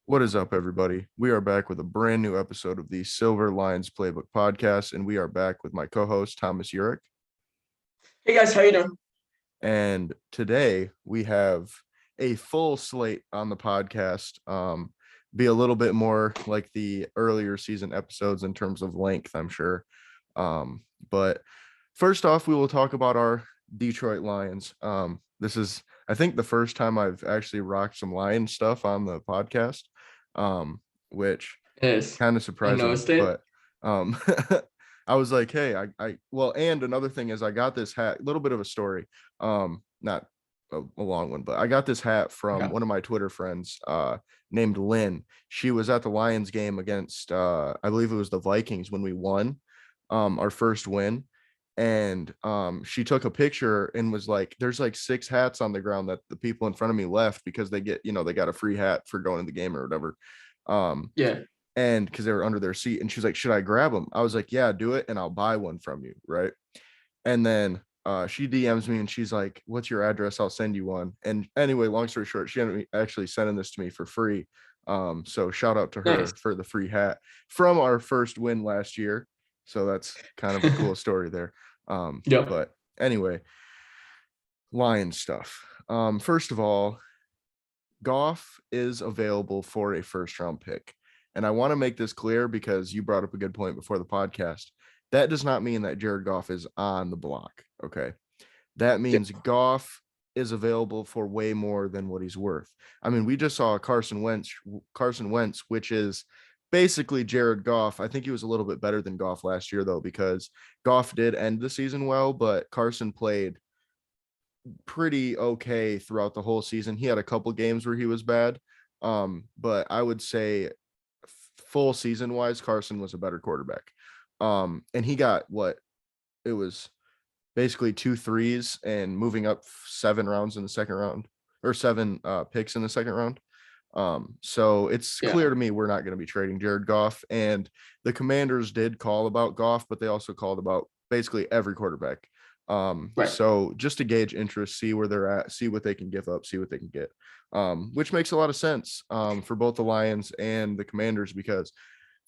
What is up, everybody? We are back with a brand new episode of the Silver Lions Playbook podcast, and we are back with my co-host Thomas Urich. Hey guys, how you doing? And today we have a full slate on the podcast. Be a little bit more like the earlier season episodes in terms of length, I'm sure. But first off, we will talk about our Detroit Lions. This is, I think, the first time I've actually rocked some Lion stuff on the podcast, which It is. kind of I surprising, noticed it. but um, I was like, hey, well, and another thing is I got this hat, a little bit of a story, not a long one, but I got this hat from Okay. one of my Twitter friends, named Lynn. She was at the Lions game against, I believe it was the Vikings when we won, our first win. And she took a picture and was like, there's like 6 hats on the ground that the people in front of me left because they got a free hat for going to the game or whatever. Um, Yeah. and because they were under their seat, and she was like, should I grab them? I was like, yeah, do it, and I'll buy one from you, right? And then she DMs me and she's like, what's your address? I'll send you one. And anyway, long story short, she ended up actually sending this to me for free. So shout out to her Nice. for the free hat from our first win last year. So that's kind of a cool story there. Yep. But anyway, Lion stuff. First of all, Goff is available for a first round pick. And I want to make this clear because you brought up a good point before the podcast. That does not mean that Jared Goff is on the block. Okay. That Yep. means Goff is available for way more than what he's worth. I mean, we just saw Carson Wentz, which is basically Jared Goff. I think he was a little bit better than Goff last year, though, because Goff did end the season well, but Carson played pretty okay throughout the whole season. He had a couple games where he was bad. But I would say full season wise, Carson was a better quarterback. And he got what it was basically 2 threes and moving up 7 rounds in the second round, or 7 picks in the second round. So it's Yeah. clear to me we're not going to be trading Jared Goff. And the Commanders did call about Goff, but they also called about basically every quarterback. Right. So just to gauge interest, see where they're at, see what they can give up, see what they can get, which makes a lot of sense for both the Lions and the Commanders, because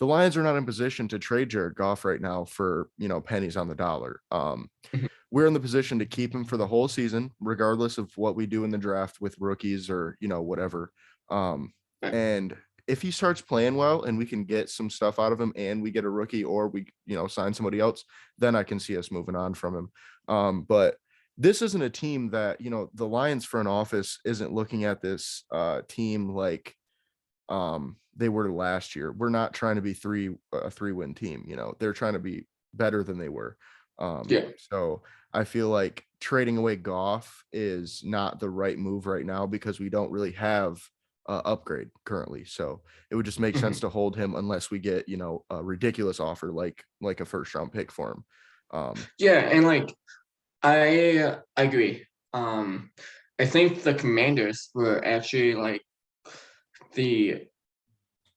the Lions are not in position to trade Jared Goff right now for, pennies on the dollar. Mhm. We're in the position to keep him for the whole season, regardless of what we do in the draft with rookies or, whatever. Um, Right. and if he starts playing well and we can get some stuff out of him and we get a rookie, or we, sign somebody else, then I can see us moving on from him. But this isn't a team that, the Lions front office isn't looking at this team like they were last year. We're not trying to be a 3-win team. They're trying to be better than they were. Yeah. So I feel like trading away Goff is not the right move right now because we don't really have upgrade currently. So it would just make sense Mhm. to hold him unless we get, a ridiculous offer like a first round pick for him. Yeah, and like I agree. I think the Commanders were actually like the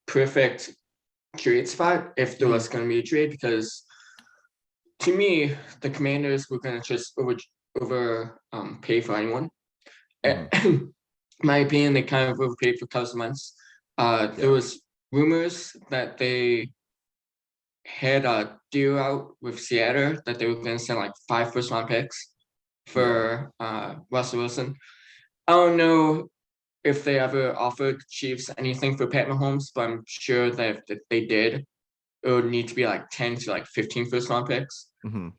perfect trade spot if there was going to be a trade, because to me the Commanders were going to just over pay for anyone. Mhm. In my opinion, they kind of overpaid for Carson Wentz. There Yeah. was rumors that they had a deal out with Seattle that they were going to send like 5 first-round picks Yeah. for Russell Wilson. I don't know if they ever offered Chiefs anything for Pat Mahomes, but I'm sure that if they did, it would need to be like 10 to like 15 first-round picks. Hmm.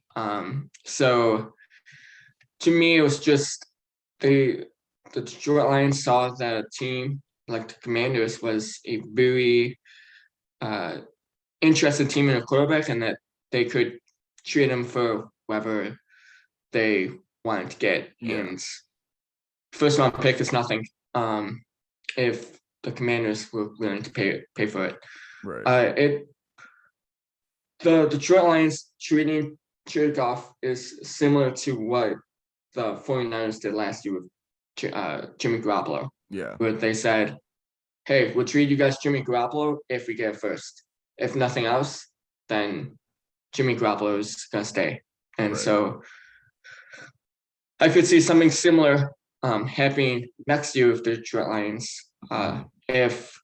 So to me, it was just the Detroit Lions saw that a team like the Commanders was a very uh, interested team in a quarterback, and that they could trade him for whoever they wanted to get. Yeah. And first round pick is nothing if the Commanders were willing to pay for it. Right. The Detroit Lions trading Jared Goff is similar to what the 49ers did last year with Jimmy Garoppolo, Yeah. where they said, hey, we'll trade you guys Jimmy Garoppolo if we get first. If nothing else, then Jimmy Garoppolo is going to stay. And Right. so I could see something similar happening next year with the Detroit Lions. Mhm. If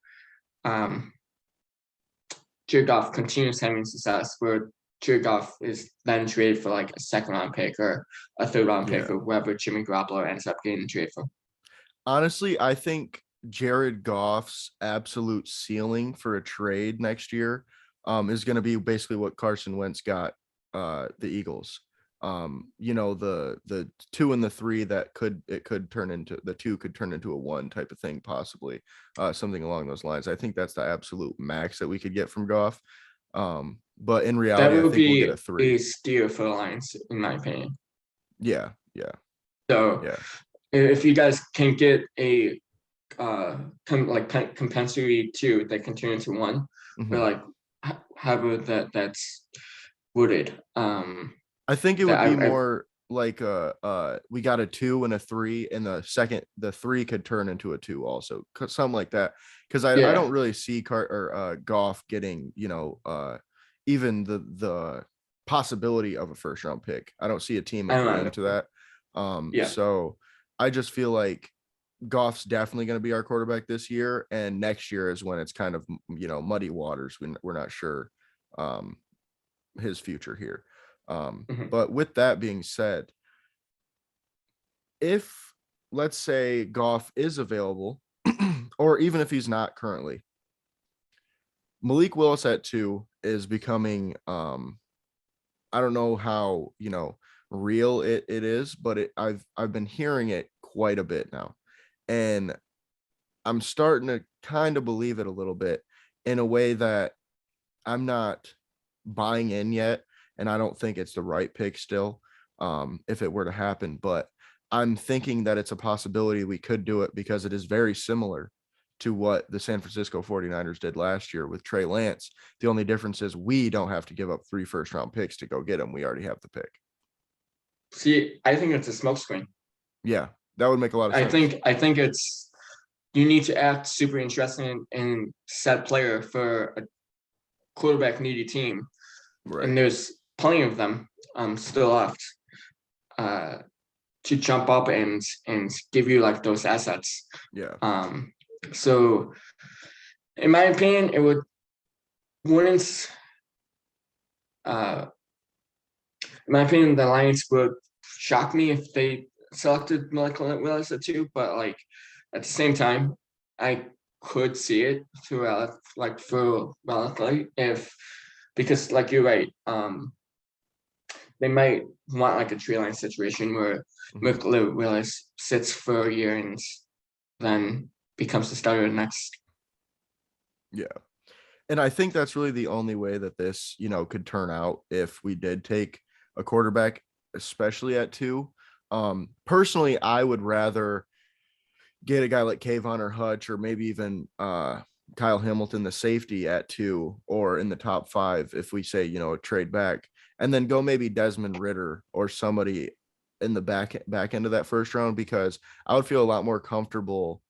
um, Jared Goff continues having success, where Jared Goff is then traded for like a second round pick or a third round pick Yeah. or wherever Jimmy Garoppolo ends up getting traded for. Honestly, I think Jared Goff's absolute ceiling for a trade next year is going to be basically what Carson Wentz got the Eagles. The 2 and the 3 that could turn into the 2 could turn into a 1 type of thing, possibly something along those lines. I think that's the absolute max that we could get from Goff. But in That reality, I would think we'll get be a a 3. steal for the Lions, in my opinion. Yeah, yeah, So yeah. if you guys can get a compensatory 2 that can turn into 1, or Mhm. like however that's worded. I think it would That be I more like we got a 2 and a 3, and the 3 could turn into a 2 also, something like that. Because I yeah, don't really see Goff getting, even the possibility of a first round pick. I don't see a team I don't agreeing know. to that. Yeah. So I just feel like Goff's definitely going to be our quarterback this year, and next year is when it's kind of muddy waters. We're not sure um his future here. Mhm. But with that being said, if let's say Goff is available, or even if he's not currently, Malik Willis at 2 is becoming I don't know how real it is, but I've been hearing it quite a bit now. And I'm starting to kind of believe it a little bit in a way that I'm not buying in yet, and I don't think it's the right pick still, if it were to happen. But I'm thinking that it's a possibility we could do it because it is very similar to what the San Francisco 49ers did last year with Trey Lance. The only difference is we don't have to give up 3 first round picks to go get him. We already have the pick. See, I think it's a smokescreen. Yeah, that would make a lot of sense. I think it's you need to act super interesting and set player for a quarterback needy team, Right. and there's plenty of them still left uh, to jump up and give you like those assets. Yeah. Um, so in my opinion, it wouldn't uh, in my opinion, the Lions would shock me if they selected Malik Willis at 2, but like at the same time, I could see it throughout like for relatively if because like you're right, they might want like a tree line situation where Mhm. Malik Willis sits for a year and then becomes the starter next. Yeah. And I think that's really the only way that this, could turn out if we did take a quarterback, especially at 2. Personally, I would rather get a guy like Kayvon or Hutch, or maybe even Kyle Hamilton, the safety at 2, or in the top 5 if we say, trade back, and then go maybe Desmond Ritter or somebody in the back end of that first round, because I would feel a lot more comfortable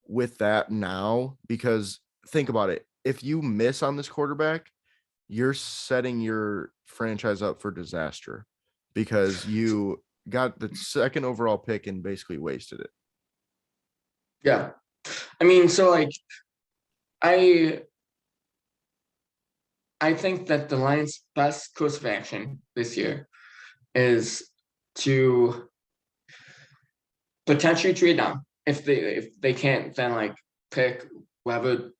with that now. Because think about it, if you miss on this quarterback, you're setting your franchise up for disaster, because you got the second overall pick and basically wasted it. Yeah, I mean, so like I I think that the Lions' best course of action this year is to potentially trade down. If they can't, then like pick whoever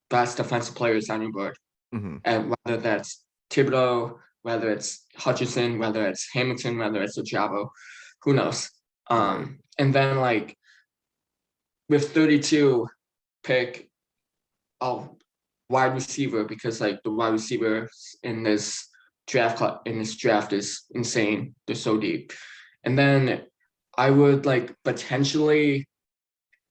best defensive players on your board, Mhm. and whether that's Thibodeau, whether it's Hutchinson, whether it's Hamilton, whether it's Ojabo, who knows? Right. And then like with 32, pick a wide receiver because like the wide receivers in this draft is insane. They're so deep. And then I would like potentially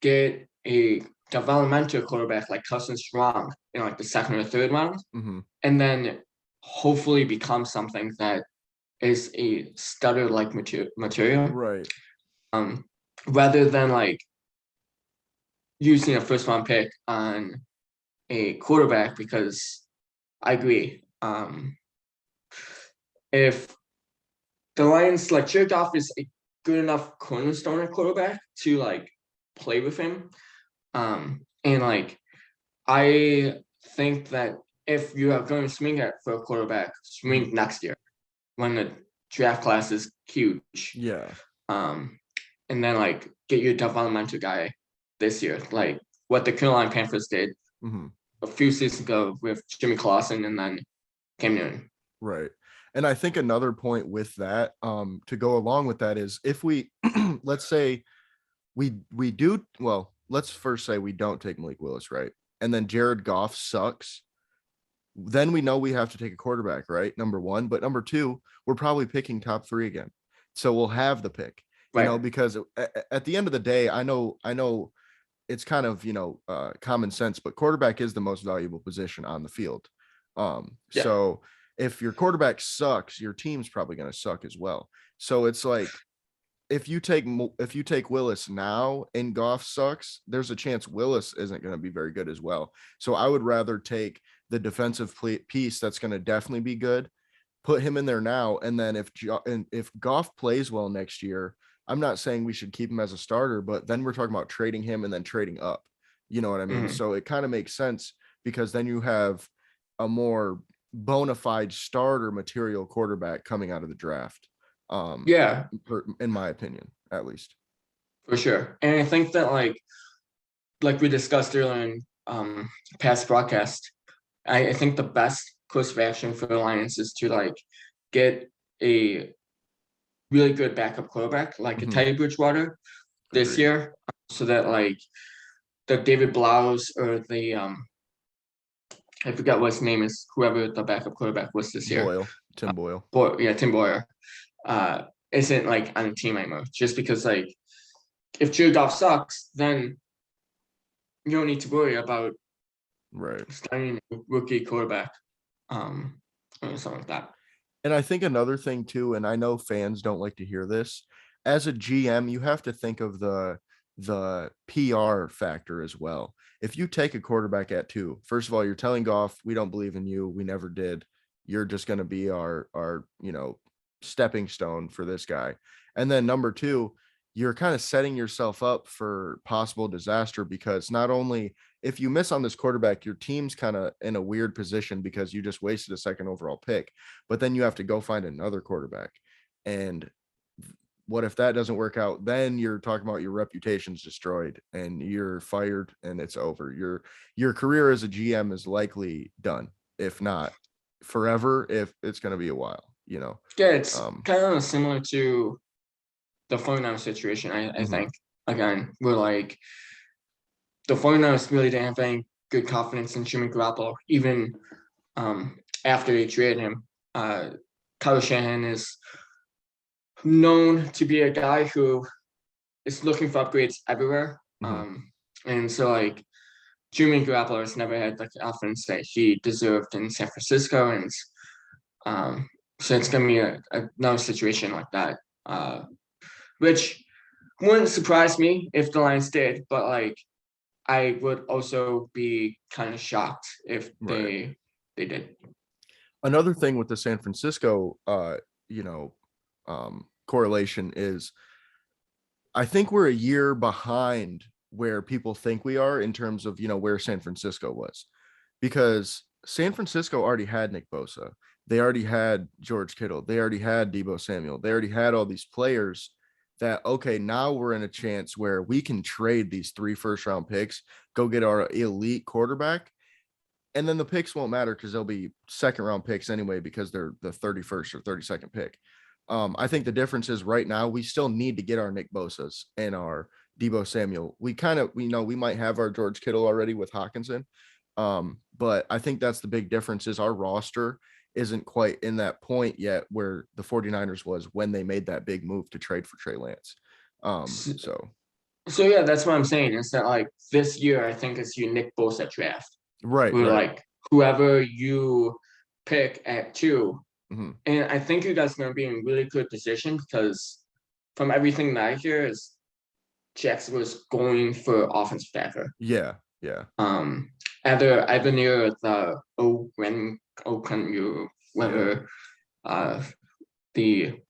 get a developmental quarterback like Cousin Strong in like the second or third round, Mhm. and then hopefully become something that is a stutter like material. Right. Um, rather than like using a first round pick on a quarterback because I agree. If the Lions like Jared Goff is a good enough cornerstone at quarterback to like play with him, And like I think that if you are going to swing at for a quarterback, swing next year when the draft class is huge. Yeah. Um, and then like get your developmental guy this year, like what the Carolina Panthers did Hmm. a few seasons ago with Jimmy Clausen and then Cam Newton. Right. And I think another point with that, to go along with that is if we let's say we do well, let's first say we don't take Malik Willis, right? And then Jared Goff sucks, then we know we have to take a quarterback, right? Number one. But number two, we're probably picking top three again. So we'll have the pick, Right. because at the end of the day, I know it's kind of, common sense, but quarterback is the most valuable position on the field. Yeah. So if your quarterback sucks, your team's probably going to suck as well. So it's like, if you take Willis now and Goff sucks, there's a chance Willis isn't going to be very good as well. So I would rather take the defensive piece that's going to definitely be good, put him in there now, and then if Goff plays well next year, I'm not saying we should keep him as a starter, but then we're talking about trading him and then trading up. You know what I mean? Mhm. So it kind of makes sense because then you have a more bona fide starter material quarterback coming out of the draft. Um, Yeah, in my opinion, at least. for sure. And I think that like we discussed earlier in past broadcast, I think the best course of action for the Lions is to like get a really good backup quarterback like a Mhm. Teddy Bridgewater this Agreed. year, so that like the David Blouse or the I forgot what his name is, whoever the backup quarterback was this year. Boyle, Tim Boyle. Yeah, Tim Boyer, uh, isn't like on the team anymore. Just because like if Jared Goff sucks, then you don't need to worry about Right. starting a rookie quarterback, or something like that. And I think another thing too, and I know fans don't like to hear this, as a GM, you have to think of the PR factor as well. If you take a quarterback at two, first of all, you're telling Goff, we don't believe in you. We never did. You're just going to be our stepping stone for this guy. And then number two, you're kind of setting yourself up for possible disaster because not only if you miss on this quarterback, your team's kind of in a weird position because you just wasted a second overall pick, but then you have to go find another quarterback. And what if that doesn't work out? Then you're talking about your reputation's destroyed and you're fired and it's over. Your career as a GM is likely done, if not forever, if it's going to be a while. Yeah, it's Um, kind of similar to the 49 situation. I mhm, think again, we're like the 49ers really didn't have any good confidence in Jimmy Garoppolo, even after they traded him. Kyle Shanahan is known to be a guy who is looking for upgrades everywhere. mhm. And so like Jimmy Garoppolo has never had like the offense that he deserved in San Francisco, and um, so it's gonna be another situation like that, which wouldn't surprise me if the Lions did, but like I would also be kind of shocked if Right. they did. Another thing with the San Francisco, correlation is I think we're a year behind where people think we are in terms of, where San Francisco was, because San Francisco already had Nick Bosa. They already had George Kittle. They already had Debo Samuel. They already had all these players that, okay, now we're in a chance where we can trade these 3 first-round picks, go get our elite quarterback, and then the picks won't matter because they'll be second round picks anyway because they're the 31st or 32nd pick. I think the difference is right now we still need to get our Nick Bosa's and our Debo Samuel. We might have our George Kittle already with Hawkinson. But I think that's the big difference is our roster isn't quite in that point yet where the 49ers was when they made that big move to trade for Trey Lance. So, So so yeah, that's what I'm saying. Is that like this year I think it's your Nick Bosa draft. right, Where right. like whoever you pick at 2, Mhm. and I think you guys are gonna be in really good position because from everything that I hear is Jackson was going for offensive tackle. Yeah, yeah. Um, either near the Okan, Yeah. whether uh the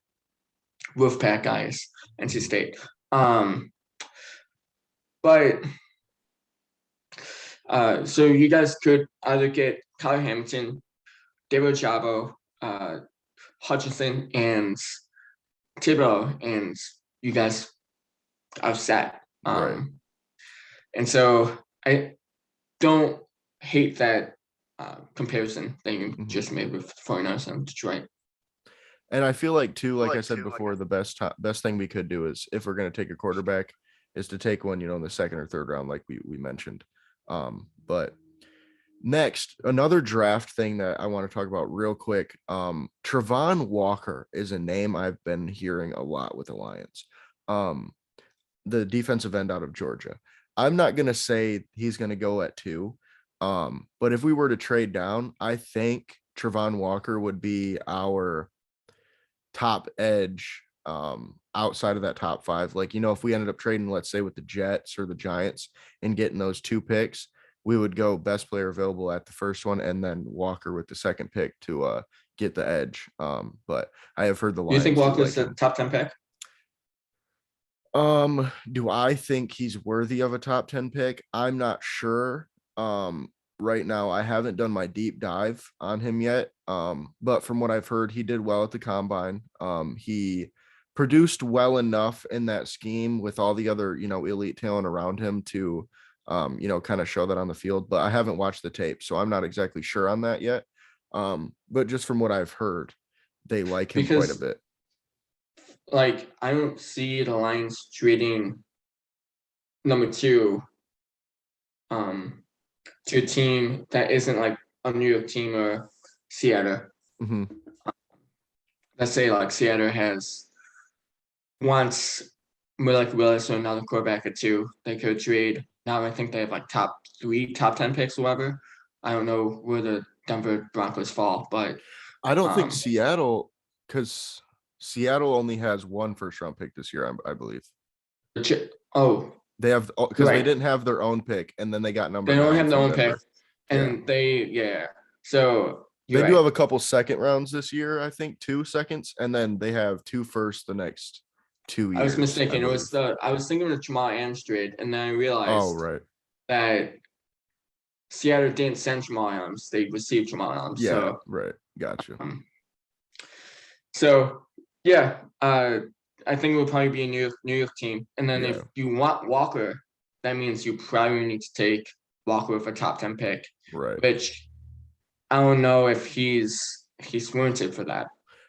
Wolfpack guys, NC Mhm. State. Um, but So you guys could either get Kyle Hamilton, David Chavo, Hutchinson, and Thibodeau, and you guys are set. Right. And so I don't hate that comparison that you Mhm. just made with 49ers and Detroit. And I feel like too, like I said before, the best thing we could do is if we're going to take a quarterback is to take one, in the second or third round, like we mentioned. But next, another draft thing that I want to talk about real quick. Travon Walker is a name I've been hearing a lot with the Lions. Um, the defensive end out of Georgia. I'm not gonna say he's gonna go at 2. But if we were to trade down, I think Travon Walker would be our top edge outside of that top 5. Like, if we ended up trading, let's say with the Jets or the Giants and getting those 2 picks, we would go best player available at the first one and then Walker with the second pick to get the edge. But I have heard the Do you think Lions do Walker's like a him. top 10 pick? Do I think he's worthy of a top 10 pick? I'm not sure. Right now I haven't done my deep dive on him yet. But from what I've heard, he did well at the combine. He produced well enough in that scheme with all the other, elite talent around him to kind of show that on the field. But I haven't watched the tape, so I'm not exactly sure on that yet. But just from what I've heard, they like him quite a Because bit. like I don't see the Lions trading number 2 um to a team that isn't like a New York team or Seattle. Hmm. Let's say like Seattle has wants Malik Willis or another quarterback at 2, they could trade. Now I think they have like top 3, top 10 picks, whatever. I don't know where the Denver Broncos fall, but I don't think um Seattle, because Seattle only has one first round pick this year, I believe. oh, They have because they right. didn't have their own pick, and then they got number They don't 9 have their from own pick. Denver. Yeah, And yeah. So they you're do right. have a couple second rounds this year. I think 2 seconds, and then they have 2 firsts the next 2 I was years, I mistaken. It was believe. I was thinking of Jamal Adams trade, and then I Oh, realized right. that Seattle didn't send Jamal Adams; they received Jamal Adams. Yeah, right. Gotcha. Um, so yeah, I think it will probably be a New York team. And then if Yeah, you want Walker, that means you probably need to take Walker with a top 10 pick, right. which I don't know if he's warranted for that.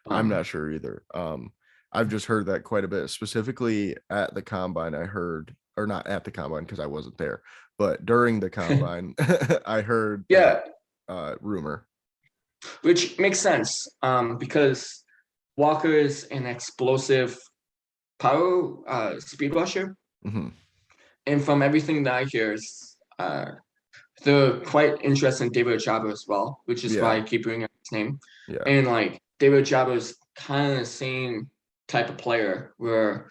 I'm Um, not sure either. I've just heard that quite a bit, specifically at the combine. I heard, or not at the combine because I wasn't there, but during the combine, I heard that yeah, rumor. which makes sense. Because Walker is an explosive power speed rusher, Hmm. and from everything that I hear, they're quite interested in David Chabo as well, which is why Yeah, I keep bringing up his name. yeah, And like David Chabo is kind of the same type of player, where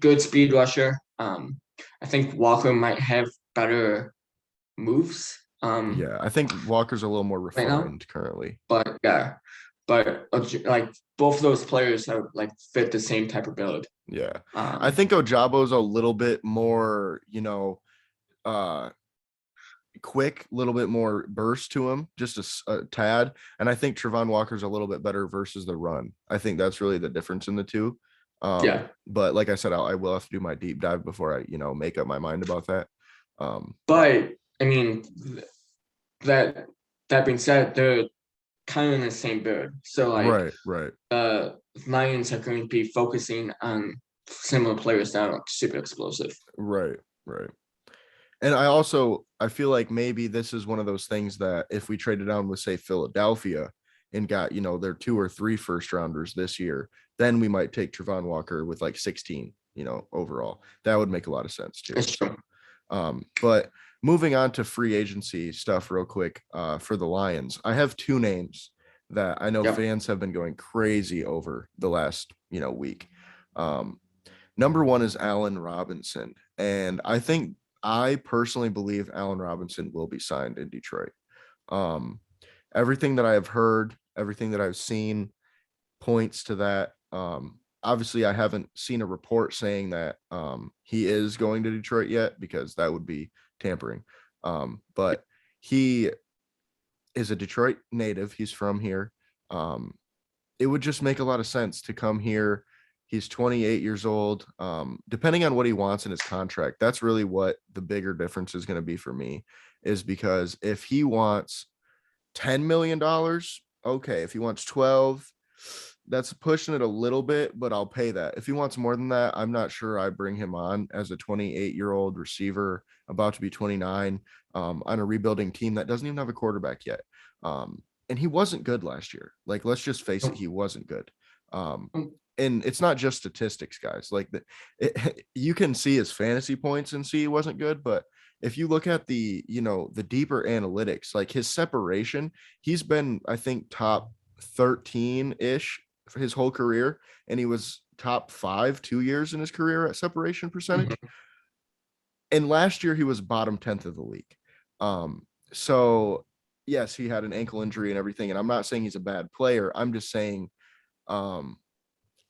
good speed rusher. I think Walker might have better moves yeah. I think Walker's a little more right now, refined currently. but yeah, but like both of those players have like fit the same type of build. Yeah, I Um, think Ojabo's a little bit more, uh, quick, a little bit more burst to him, just a tad. And I think Trevon Walker's a little bit better versus the run. I think that's really the difference in the two. yeah, But like I said, I will have to do my deep dive before I, make up my mind about that. But but I mean that that being said, they're kind of in the same build. So like right, right, Lions are going to be focusing on similar players that are super explosive. right, right. And I feel like maybe this is one of those things that if we traded down with say Philadelphia and got, their 2 or 3 first rounders this year, then we might take Trevon Walker with like 16, overall. That would make a lot of sense too. It's true. So but moving on to free agency stuff real quick, for the Lions, I have 2 names that I know Yep. fans have been going crazy over the last, week. Number 1 is Allen Robinson. And I personally believe Allen Robinson will be signed in Detroit. Um, Everything that I have heard, everything that I've seen points to that. Obviously, I haven't seen a report saying that he is going to Detroit yet because that would be tampering. But he is a Detroit native. He's from here. Um, it would just make a lot of sense to come here. He's 28 years old. Depending on what he wants in his contract, that's really what the bigger difference is going to be for me, is because if he wants $10 million, okay. If he wants 12, that's pushing it a little bit, but I'll pay that. If he wants more than that, I'm not sure I bring him on as a 28-year-old receiver about to be 29, on a rebuilding team that doesn't even have a quarterback yet. And he wasn't good last year. Like, let's just face it, he wasn't good. Um, and it's not just statistics, guys. Like, you can see his fantasy points and see he wasn't good, but if you look at the deeper analytics, like his separation, he's been, I think, top 13-ish for his whole career, and he was top 5 2 years in his career at separation percentage. Mhm. And last year he was bottom 10th of the league. So yes, he had an ankle injury and everything, and I'm not saying he's a bad player. I'm just saying, um,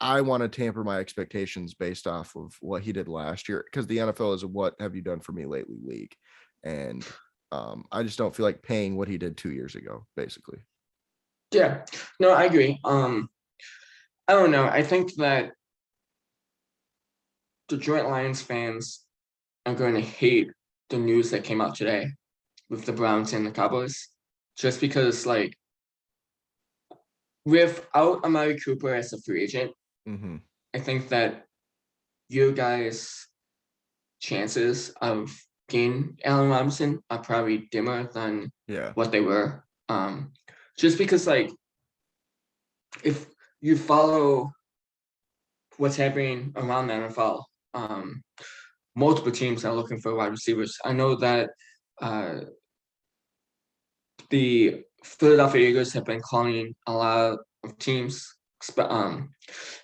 I want to tamper my expectations based off of what he did last year, because the NFL is a what have you done for me lately league. And I just don't feel like paying what he did 2 years ago, basically. Yeah, no, I agree. I don't know. I think that Detroit Lions fans are going to hate the news that came out today with the Browns and the Cowboys, just because, like, without Amari Cooper as a free agent, Mm-hmm. I think that you guys' chances of getting Allen Robinson are probably dimmer than Yeah. what they were. Just because, like, if you follow what's happening around the NFL, multiple teams are looking for wide receivers. I know that uh, the Philadelphia Eagles have been calling a lot of teams,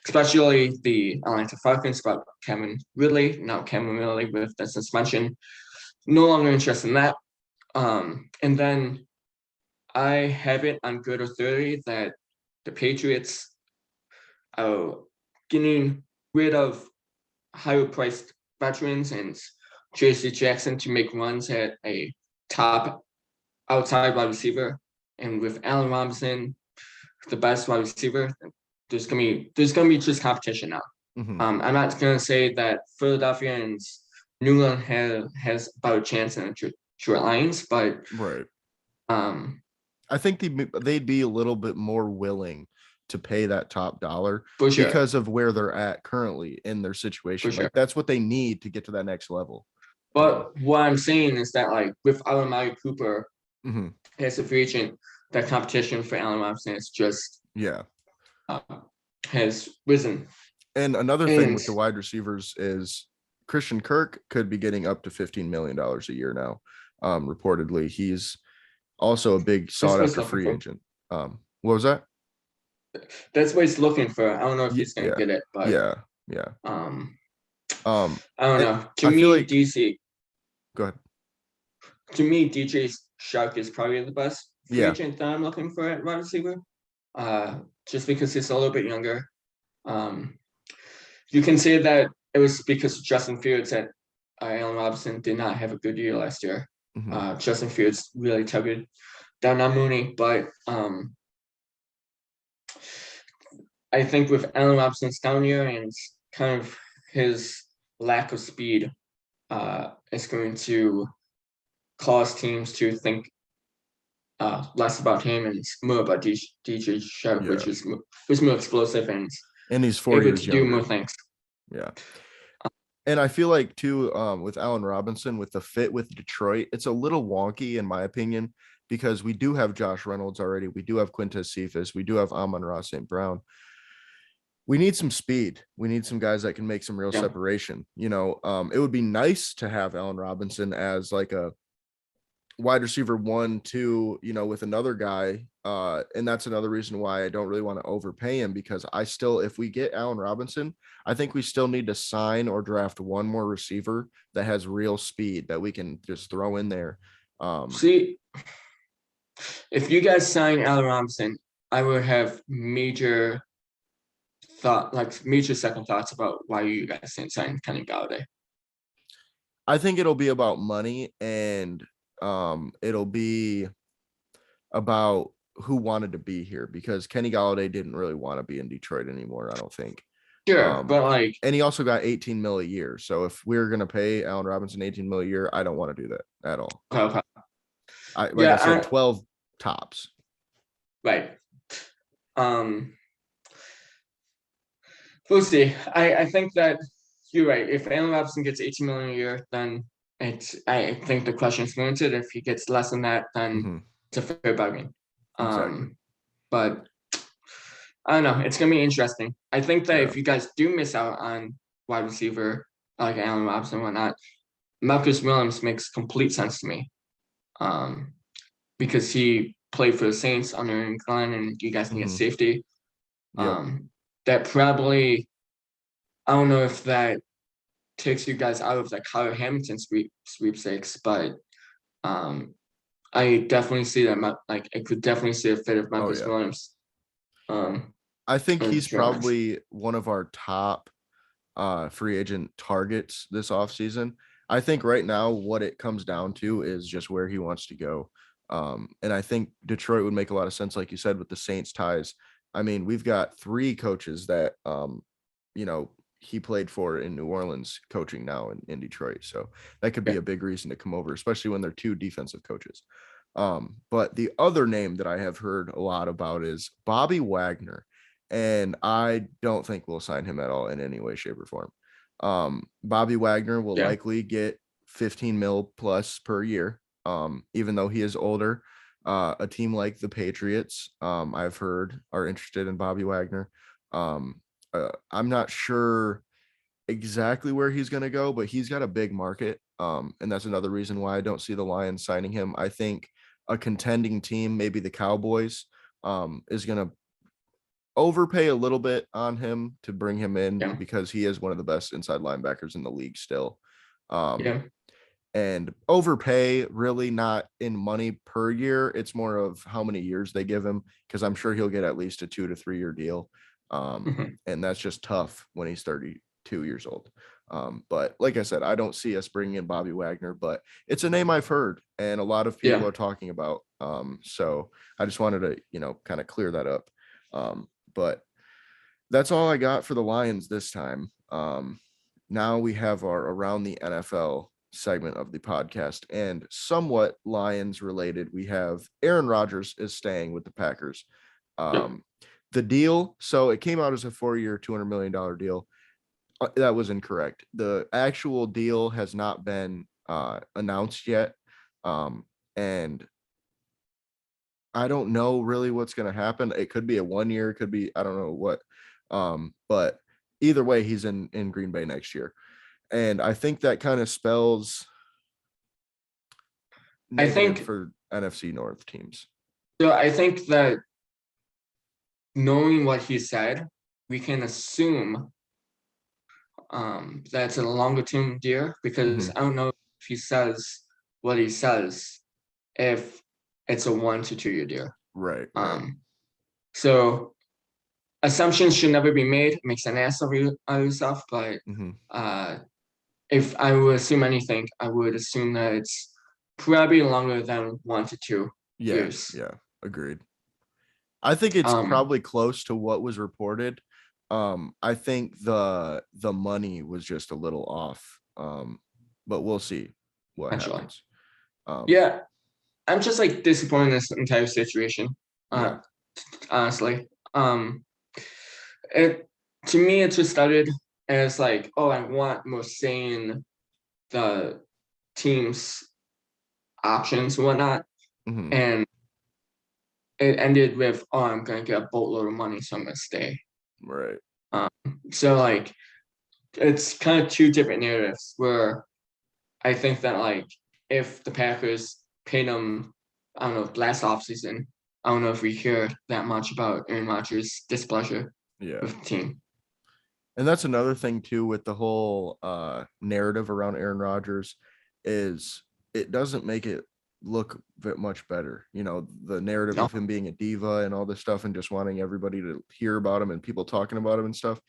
especially the Atlanta Falcons, about Kevin Ridley. Now Kevin Ridley with the suspension, no longer interested in that. And then I have it on good authority that the Patriots are getting rid of higher priced veterans and JC Jackson to make runs at a top outside wide receiver. And with Allen Robinson, the best wide receiver, there's gonna be just competition now. Mm-hmm. I'm not gonna say that Philadelphia and New England has about a chance in the Detroit Lions, but Right. um, I think they'd be a little bit more willing to pay that top dollar for sure, because of where they're at currently in their for situation. sure. Like, that's what they need to get to that next level. But what I'm saying is that, like, with Amari Cooper Mhm. as a free agent, that competition for Allen Robinson is just Yeah. uh, has risen. And another thing And with the wide receivers is Christian Kirk could be getting up to $15 million a year now. Reportedly, he's also a big that's sought what he's after looking free for. agent. What was that? That's what he's looking for. I don't know if he's gonna Yeah. get it, but Yeah. Yeah. um, Um, I don't it, know. To I feel me, like, DC, go ahead. to me, DJ Shark is probably the best free Yeah. agent that I'm looking for at wide receiver. Just because he's a little bit younger. Um, you can say that it was because Justin Fields that Allen Robinson did not have a good year last year. Mhm. Justin Fields really tugged it down on Mooney, but I think with Allen Robinson's down year and kind of his lack of speed, is going to cause teams to think less about him and more about DJ Shark, Yeah. who's more explosive and And he's 4 years able to do more younger. things. Yeah. And I feel like too, with Allen Robinson, with the fit with Detroit, it's a little wonky in my opinion, because we do have Josh Reynolds already. We do have Quintez Cephas. We do have Amon-Ra St. Brown. We need some speed. We need some guys that can make some real Yeah. separation. It would be nice to have Allen Robinson as like a wide receiver 1, 2, with another guy. And that's another reason why I don't really want to overpay him, because if we get Allen Robinson, I think we still need to sign or draft one more receiver that has real speed that we can just throw in there. See, if you guys sign Allen Robinson, I would have major second thoughts about why you guys didn't sign Kenny Galladay. I think it'll be about money and it'll be about who wanted to be here, because Kenny Galladay didn't really want to be in Detroit anymore, I don't think. Sure, but like, And he also got 18 mil a year. So if we're gonna pay Allen Robinson 18 mil a year, I don't want to do that at all. okay. Like I Yeah, said, 12 tops. right. Um, we'll see. I think that you're right. If Allen Robinson gets 18 million a year, then I think the question is limited. If he gets less than that, then Mm-hmm. it's a fair bargain. Exactly. But I don't know. It's gonna be interesting. I think that Yeah. if you guys do miss out on wide receiver like Allen Robinson and whatnot, Marcus Williams makes complete sense to me. Um, because he played for the Saints under Glenn, and you guys need a Mm-hmm. safety. Yep. That probably, I don't know if that takes you guys out of the Kyle Hamilton sweepstakes, but I definitely see that. Like, I could definitely see a fit of Oh Marcus yeah. Williams. I think For the he's Giants. probably one of our top free agent targets this offseason. I think right now what it comes down to is just where he wants to go. And I think Detroit would make a lot of sense, like you said, with the Saints ties. I mean, we've got 3 coaches that you know, he played for in New Orleans coaching now in Detroit. So that could be Yeah, a big reason to come over, especially when they're 2 defensive coaches. But the other name that I have heard a lot about is Bobby Wagner, and I don't think we'll sign him at all in any way, shape, or form. Bobby Wagner will yeah, likely get 15 mil plus per year, even though he is older. A team like the Patriots, I've heard, are interested in Bobby Wagner. I'm not sure exactly where he's going to go, but he's got a big market. And that's another reason why I don't see the Lions signing him. I think a contending team, maybe the Cowboys, is going to overpay a little bit on him to bring him in, yeah, because he is one of the best inside linebackers in the league still. Um, yeah. and overpay really not in money per year. It's more of how many years they give him, because I'm sure he'll get at least a 2 to 3 year deal. Mhm. And that's just tough when he's 32 years old. But like I said, I don't see us bringing in Bobby Wagner, but it's a name I've heard and a lot of people Yeah, are talking about. So I just wanted to, kind of clear that up. But that's all I got for the Lions this time. Now we have our Around the NFL segment of the podcast, and somewhat Lions related. We have Aaron Rodgers is staying with the Packers. yeah. Um, the deal, so it came out as a 4-year, $200 million deal. That was incorrect. The actual deal has not been announced yet. And I don't know really what's going to happen. It could be a 1 year, it could be, I don't know what. But either way, he's in Green Bay next year. And I think that kind of spells I negative think for NFC North teams. so. I think that knowing what he said, we can assume that's a longer term deal because Hmm. I don't know if he says what he says if it's a 1 to 2 year deal. Right, right. Um, so assumptions should never be made. Makes an ass of you out of yourself, but Hmm. uh, if I would assume anything, I would assume that it's probably longer than 1 to 2 Yeah, years. yeah, agreed. I think it's Um, probably close to what was reported. I think the money was just a little off. But we'll see what Potentially. happens. Um, Yeah, I'm just like disappointed in this entire situation. yeah. Uh, honestly. It to me it just started as like, oh, I want more say in the team's options and whatnot. Hmm. And it ended with, oh, I'm gonna get a boatload of money, so I'm gonna stay. Right. Um, so like it's kind of 2 different narratives where I think that like if the Packers paid him, I don't know, last offseason, I don't know if we hear that much about Aaron Rodgers' displeasure Yeah. with the team. And that's another thing too with the whole narrative around Aaron Rodgers is it doesn't make it look much better. The narrative No, of him being a diva and all this stuff and just wanting everybody to hear about him and people talking about him and stuff.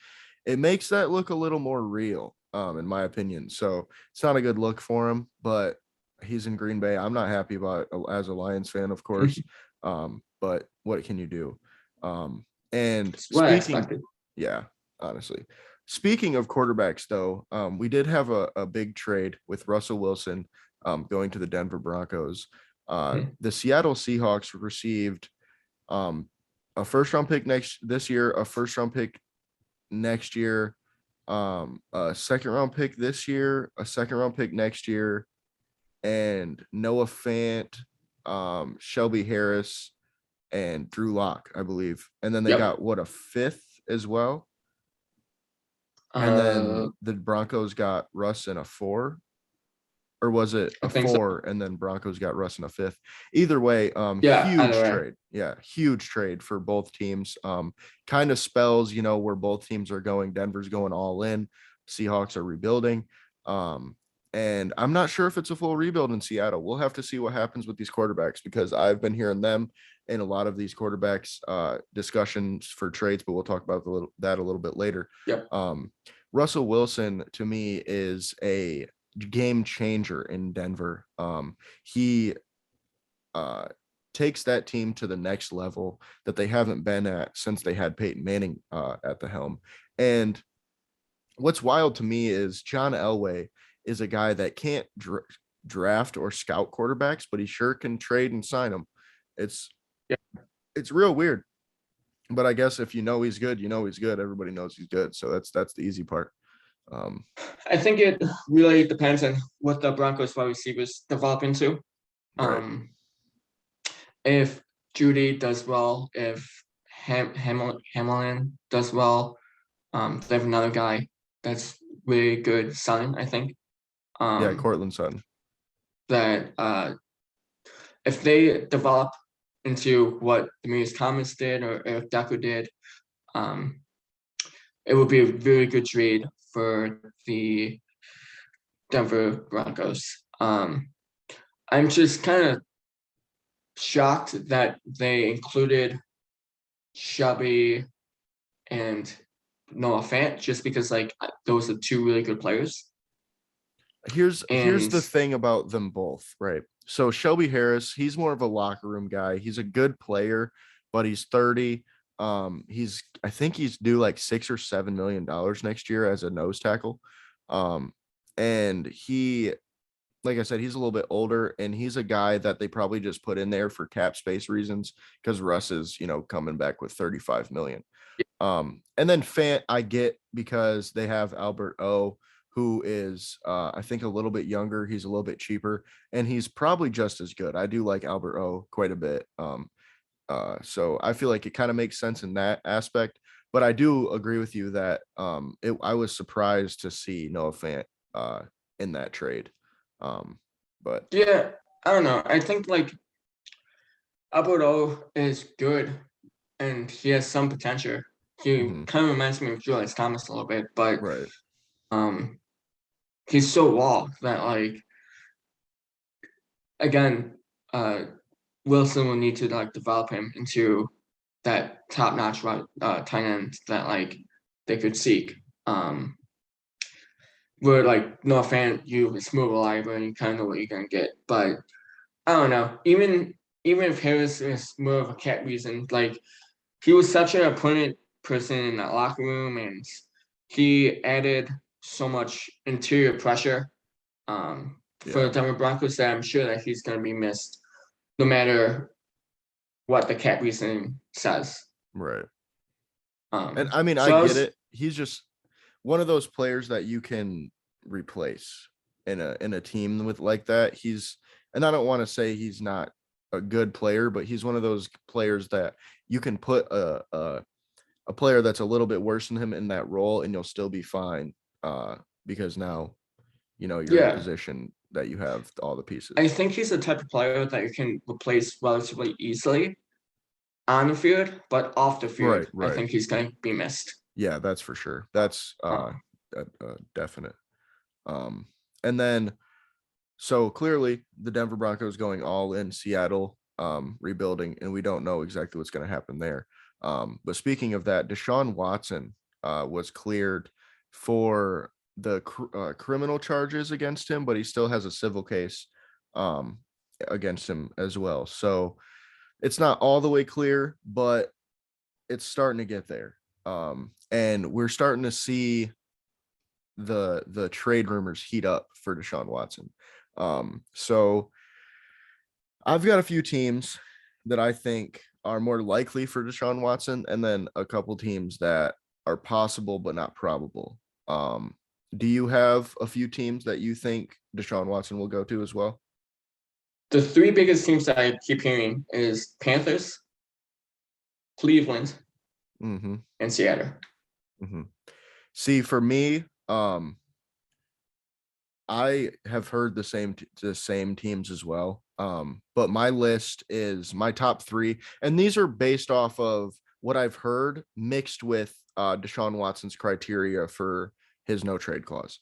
It makes that look a little more real, in my opinion. So it's not a good look for him, but he's in Green Bay. I'm not happy about it as a Lions fan, of course. But what can you do? And It's what I speaking, expected. yeah, honestly. Speaking of quarterbacks, though, we did have a big trade with Russell Wilson going to the Denver Broncos. Mhm. The Seattle Seahawks received um, a first round pick this year, a first round pick next year, a second round pick this year, a second round pick next year, and Noah Fant, Shelby Harris, and Drew Lock, I believe. And then they Yep. got what, a fifth as well. And Uh, then the Broncos got Russ in a four, or was it I a think so. four and then Broncos got Russ in a fifth? Either way, Yeah, either huge way. trade. Yeah, huge trade for both teams. Kind of spells, where both teams are going. Denver's going all in. Seahawks are rebuilding. Um, and I'm not sure if it's a full rebuild in Seattle. We'll have to see what happens with these quarterbacks because I've been hearing them in a lot of these quarterbacks discussions for trades, but we'll talk about that a little bit later. Yep. Russell Wilson to me is a game changer in Denver. He uh, takes that team to the next level that they haven't been at since they had Peyton Manning at the helm. And what's wild to me is John Elway is a guy that can't draft or scout quarterbacks, but he sure can trade and sign them. It's Yeah. it's real weird. But I guess if you know he's good, you know he's good. Everybody knows he's good. So that's the easy part. Um, I think it really depends on what the Broncos wide receivers develop into. right. Um, if Judy does well, if Hamlin does well, they have another guy that's really good sign, I think. Yeah, Um, Cortland Sutton. that if they develop into what Demaryius Thomas did or Eric Decker did, um, it would be a very good trade for the Denver Broncos. I'm just kind of shocked that they included Shelby and Noah Fant just because like those are two really good players. Here's And the thing about them both, right? So Shelby Harris, he's more of a locker room guy. He's a good player, but he's 30. I think he's due like $6 or $7 million next year as a nose tackle. Um, and he, like I said, he's a little bit older, and he's a guy that they probably just put in there for cap space reasons because Russ is, coming back with 35 million. And then Fant, I get because they have Albert O, who is I think a little bit younger. He's a little bit cheaper, and he's probably just as good. I do like Albert O quite a bit. So I feel like it kind of makes sense in that aspect. But I do agree with you that I was surprised to see Noah Fant in that trade. But yeah, I don't know. I think like Alberto is good and he has some potential. He mhm, kind of reminds me of Julius Thomas a little bit, but right. um he's so raw that like again, Wilson will need to like develop him into that top notch tight end that like they could seek. Where like no fan you it's more reliable and you kind of know what you're gonna get. But I don't know. Even if Harris is more of a cat reason, like he was such an important person in that locker room and he added so much interior pressure for the Yeah, Denver Broncos that I'm sure that he's gonna be missed no matter what the cat reasoning says. right. And I mean, I So I get was it. He's just one of those players that you can replace in a team with like that. And I don't want to say he's not a good player, but he's one of those players that you can put a player that's a little bit worse than him in that role and you'll still be fine. Because now, you're in a yeah. position that you have all the I pieces. think he's the type of player that you can replace relatively easily on the field, but off the Right, field, I right. think he's going to be missed. Yeah, that's for sure. That's Um, definite. And then so clearly the Denver Broncos going all in Seattle, rebuilding, and we don't know exactly what's going to happen there. But speaking of that, Deshaun Watson was cleared for the criminal charges against him, but he still has a civil case um, against him as well. So it's not all the way clear, but it's starting to get there. And we're starting to see the trade rumors heat up for Deshaun Watson. So I've got a few teams that I think are more likely for Deshaun Watson, and then a couple teams that are possible but not probable. Do you have a few teams that you think Deshaun Watson will go to as well? The three biggest teams that I keep hearing is Panthers, Cleveland, Mm-hmm. and Seattle. Mm-hmm. See, for me, I have heard the same teams as well. But my list is my top three, and these are based off of what I've heard mixed with Deshaun Watson's criteria for his no trade clause.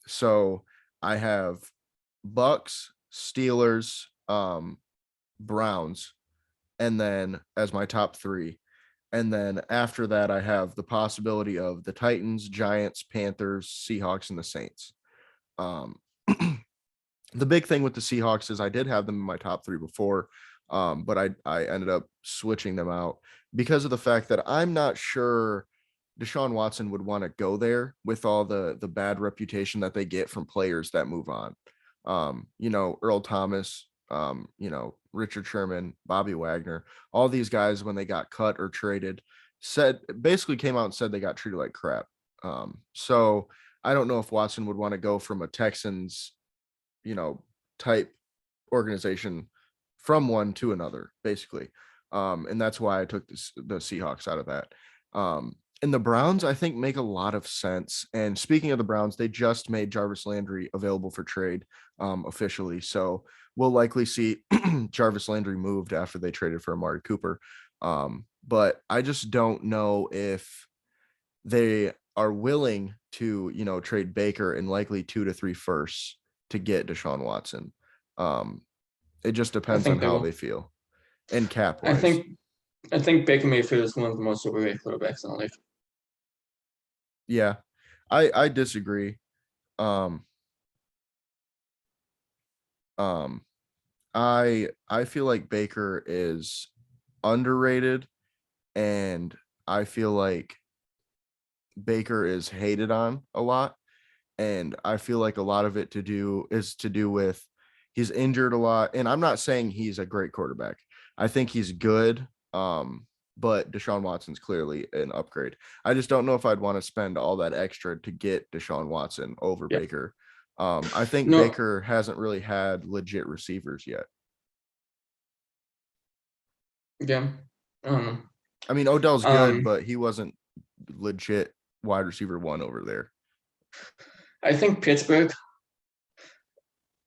So I have Bucks, Steelers, Browns, and then as my top three. And then after that, I have the possibility of the Titans, Giants, Panthers, Seahawks, and the Saints. Um, the big thing with the Seahawks is I did have them in my top three before, but I ended up switching them out because of the fact that I'm not sure Deshaun Watson would want to go there with all the bad reputation that they get from players that move on. Earl Thomas, Richard Sherman, Bobby Wagner, all these guys when they got cut or traded said basically came out and said they got treated like crap. So I don't know if Watson would want to go from a Texans, type organization from one to another, basically. And that's why I took the Seahawks out of that. And the Browns, I think, make a lot of sense. And speaking of the Browns, they just made Jarvis Landry available for trade officially. So we'll likely see Jarvis Landry moved after they traded for Amari Cooper. But I just don't know if they are willing to, trade Baker and likely 2 to 3 firsts to get Deshaun Watson. It just I depends on think they how they will. feel and cap I wise. think I think Baker Mayfield is one of the most overrated quarterbacks in the league. Yeah, I disagree. Um, um, I feel like Baker is underrated, and I feel like Baker is hated on a lot. And I feel like a lot of it to do with he's injured a lot. And I'm not saying he's a great quarterback. I think he's good. But Deshaun Watson's clearly an upgrade. I just don't know if I'd want to spend all that extra to get Deshaun Watson over Yeah. Baker. I think No. Baker hasn't really had legit receivers yet. Yeah. Um. I mean, Odell's good, Um. but he wasn't legit wide receiver one over there. I think Pittsburgh.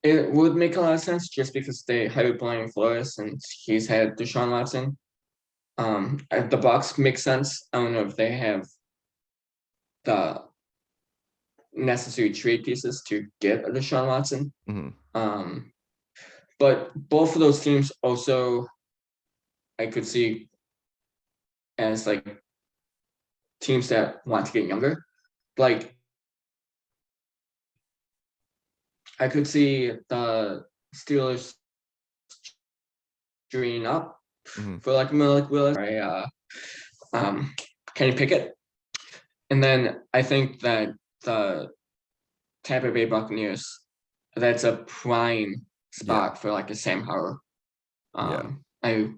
It would make a lot of sense just because they hired Brian Flores and he's had Deshaun Watson. The Bucks make sense. I don't know if they have the necessary trade pieces to get a Deshaun Watson. Mhm. Um, but both of those teams also I could see as like teams that want to get younger. Like I could see the Steelers dreaming up Mhm. for like Malik Willis or Kenny Pickett. And then I think that the Tampa Bay Buccaneers, that's a prime Yeah. spot for like a Sam Howell. Yeah. I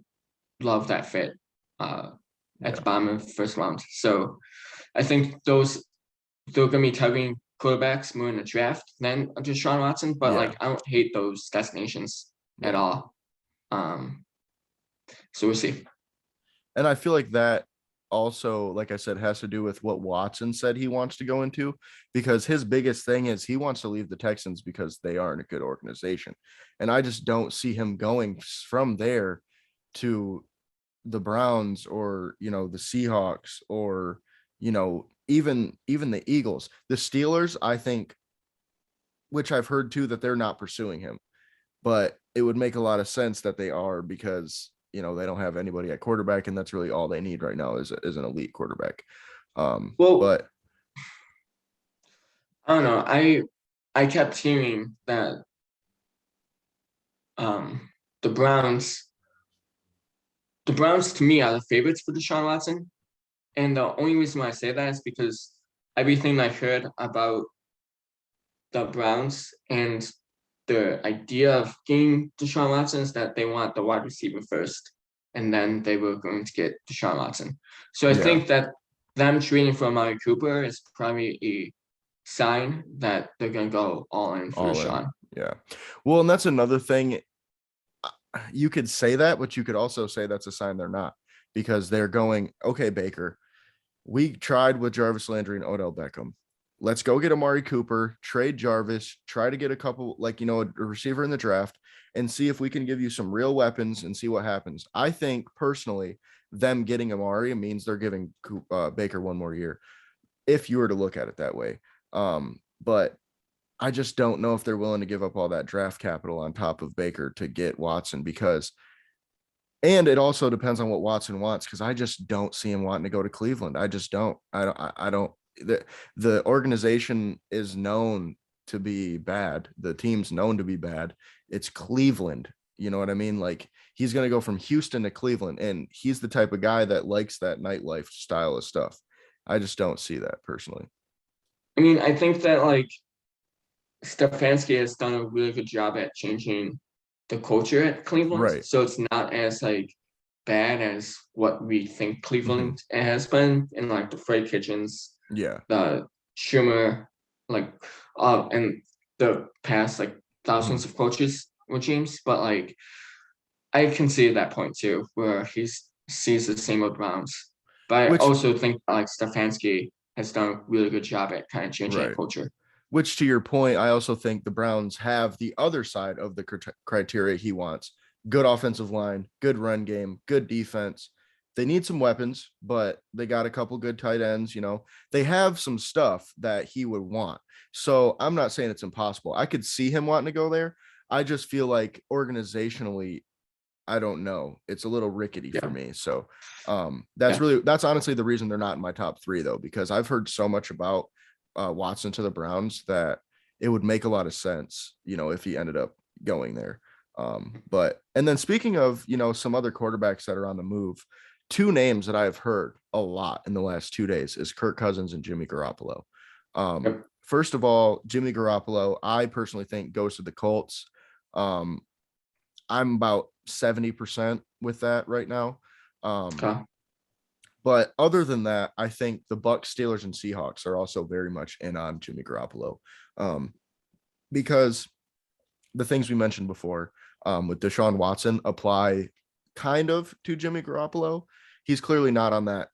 love that fit at the Yeah. bottom of the first round. So I think they're gonna be targeting quarterbacks more in the draft than Deshaun Watson, but Yeah. like I don't hate those destinations at Yeah. all. Um, so we'll see. And I feel like that also, like I said, has to do with what Watson said he wants to go into, because his biggest thing is he wants to leave the Texans because they aren't a good organization. And I just don't see him going from there to the Browns or, the Seahawks or, even the Eagles. The Steelers, I think, which I've heard too, that they're not pursuing him, but it would make a lot of sense that they are because they don't have anybody at quarterback, and that's really all they need right now is an elite quarterback. Well, But I don't know. I kept hearing that um, the Browns, the Browns to me are the favorites for Deshaun Watson. And the only reason why I say that is because everything I heard about the Browns and the idea of getting Deshaun Watson is that they want the wide receiver first, and then they were going to get Deshaun Watson. So I Yeah, think that them trading for Amari Cooper is probably a sign that they're going to go all in for all in. Deshaun. Yeah. Well, and that's another thing. You could say that, but you could also say that's a sign they're not, because they're going, okay, Baker, we tried with Jarvis Landry and Odell Beckham. Let's go get Amari Cooper, trade Jarvis, try to get a couple, like, a receiver in the draft, and see if we can give you some real weapons and see what happens. I think personally, them getting Amari means they're giving Baker one more year, if you were to look at it that way. But I just don't know if they're willing to give up all that draft capital on top of Baker to get Watson, because, and it also depends on what Watson wants, because I just don't see him wanting to go to Cleveland. I just don't. I don't. The organization is known to be bad. The team's known to be bad. It's Cleveland. You know what I mean? Like, he's going to go from Houston to Cleveland, and he's the type of guy that likes that nightlife style of stuff. I just don't see that personally. I mean, I think that like Stefanski has done a really good job at changing the culture at Cleveland, Right. so it's not as like bad as what we think Hmm. Cleveland has been in like the Fred Kitchens, Yeah. the Schumer, like and the past like Hmm. thousands of coaches regimes. But like I can see that point too, where he sees the same old Browns. But I Which, also think like Stefanski has done a really good job at kind of changing that right. culture. Which, to your point, I also think the Browns have the other side of the criteria he wants: good offensive line, good run game, good defense. They need some weapons, but they got a couple good tight ends. They have some stuff that he would want. So I'm not saying it's impossible. I could see him wanting to go there. I just feel like organizationally, I don't know. It's a little rickety for Yeah, me. So yeah, that's honestly the reason they're not in my top three, though, because I've heard so much about Watson to the Browns that it would make a lot of sense, if he ended up going there. But and then speaking of, some other quarterbacks that are on the move, two names that I've heard a lot in the last 2 days is Kirk Cousins and Jimmy Garoppolo. yep, First of all, Jimmy Garoppolo, I personally think goes to the Colts. Um, I'm about 70% with that right now. Um, okay, but other than that, I think the Bucks, Steelers, and Seahawks are also very much in on Jimmy Garoppolo, um, because the things we mentioned before, with Deshaun Watson apply kind of to Jimmy Garoppolo. He's clearly not on that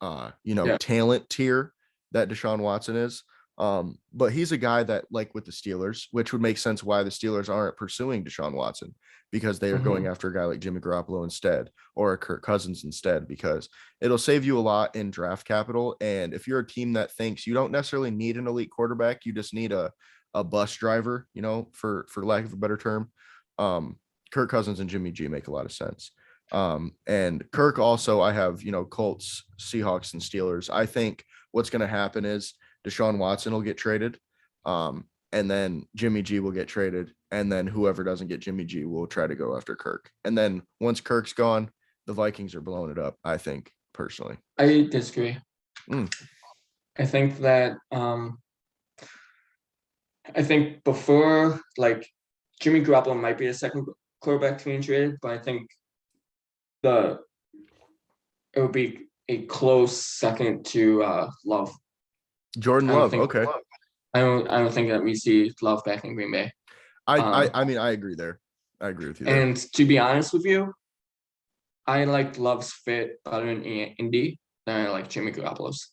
yeah, talent tier that Deshaun Watson is. But he's a guy that, like with the Steelers, which would make sense why the Steelers aren't pursuing Deshaun Watson, because they are going hmm, after a guy like Jimmy Garoppolo instead, or a Kirk Cousins instead, because it'll save you a lot in draft capital. And if you're a team that thinks you don't necessarily need an elite quarterback, you just need a bus driver, for lack of a better term. Um, Kirk Cousins and Jimmy G make a lot of sense. And Kirk also, I have, Colts, Seahawks, and Steelers. I think what's going to happen is Deshaun Watson will get traded. And then Jimmy G will get traded. And then whoever doesn't get Jimmy G will try to go after Kirk. And then once Kirk's gone, the Vikings are blowing it up, I think, personally. I disagree. Mm, I think that I think before like Jimmy Garoppolo might be the second quarterback to be traded, but I think the it would be a close second to Love. Jordan I don't Love. think Okay. I don't think that we see Love back in Green Bay. I, I, Um, I mean, I agree there. I agree with you there. and to be honest with you, I like Love's fit better in Indy than I like Jimmy Garoppolo's.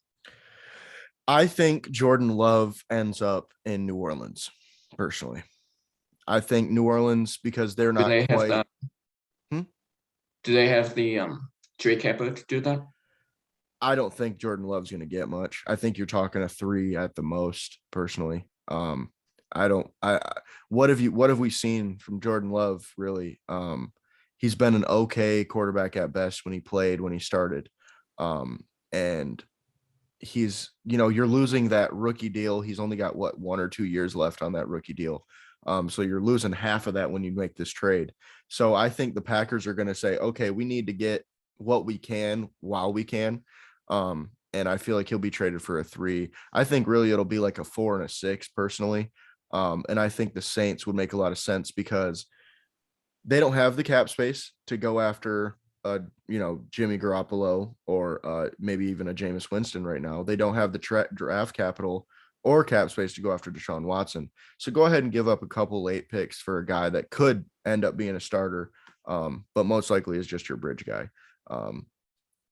I think Jordan Love ends up in New Orleans, personally. I think New Orleans, because they're Do not they have the quite. Hmm? Do they have the Drake Kappa to do that? I don't think Jordan Love's going to get much. I think you're talking a three at the most, personally. I don't. What have we seen from Jordan Love, really? He's been an okay quarterback at best when he started. And you're losing that rookie deal. He's only got 1 or 2 years left on that rookie deal. So you're losing half of that when you make this trade. So I think the Packers are going to say, okay, we need to get what we can while we can. And I feel like he'll be traded for a 3. I think really it'll be like a 4 and a 6 personally. And I think the Saints would make a lot of sense because they don't have the cap space to go after Jimmy Garoppolo or maybe even a Jameis Winston right now. They don't have the draft capital or cap space to go after Deshaun Watson. So go ahead and give up a couple late picks for a guy that could end up being a starter, but most likely is just your bridge guy.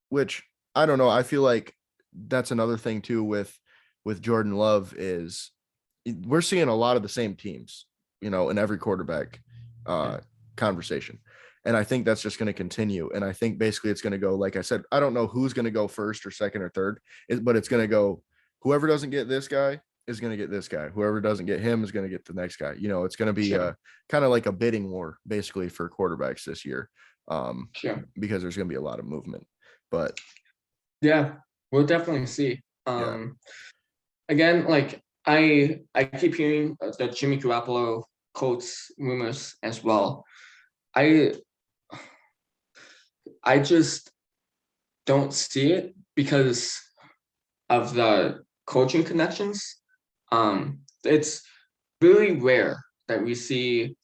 Which I don't know. I feel like that's another thing too with Jordan Love is we're seeing a lot of the same teams, in every quarterback conversation. And I think that's just going to continue. And I think basically it's going to go, like I said, I don't know who's going to go first or second or third, but it's going to go, whoever doesn't get this guy is going to get this guy. Whoever doesn't get him is going to get the next guy. It's going to be kind of like a bidding war basically for quarterbacks this year, because there's going to be a lot of movement. But yeah, we'll definitely see. Again, like I keep hearing the Jimmy Garoppolo Colts rumors as well. I just don't see it because of the coaching connections. It's really rare that we see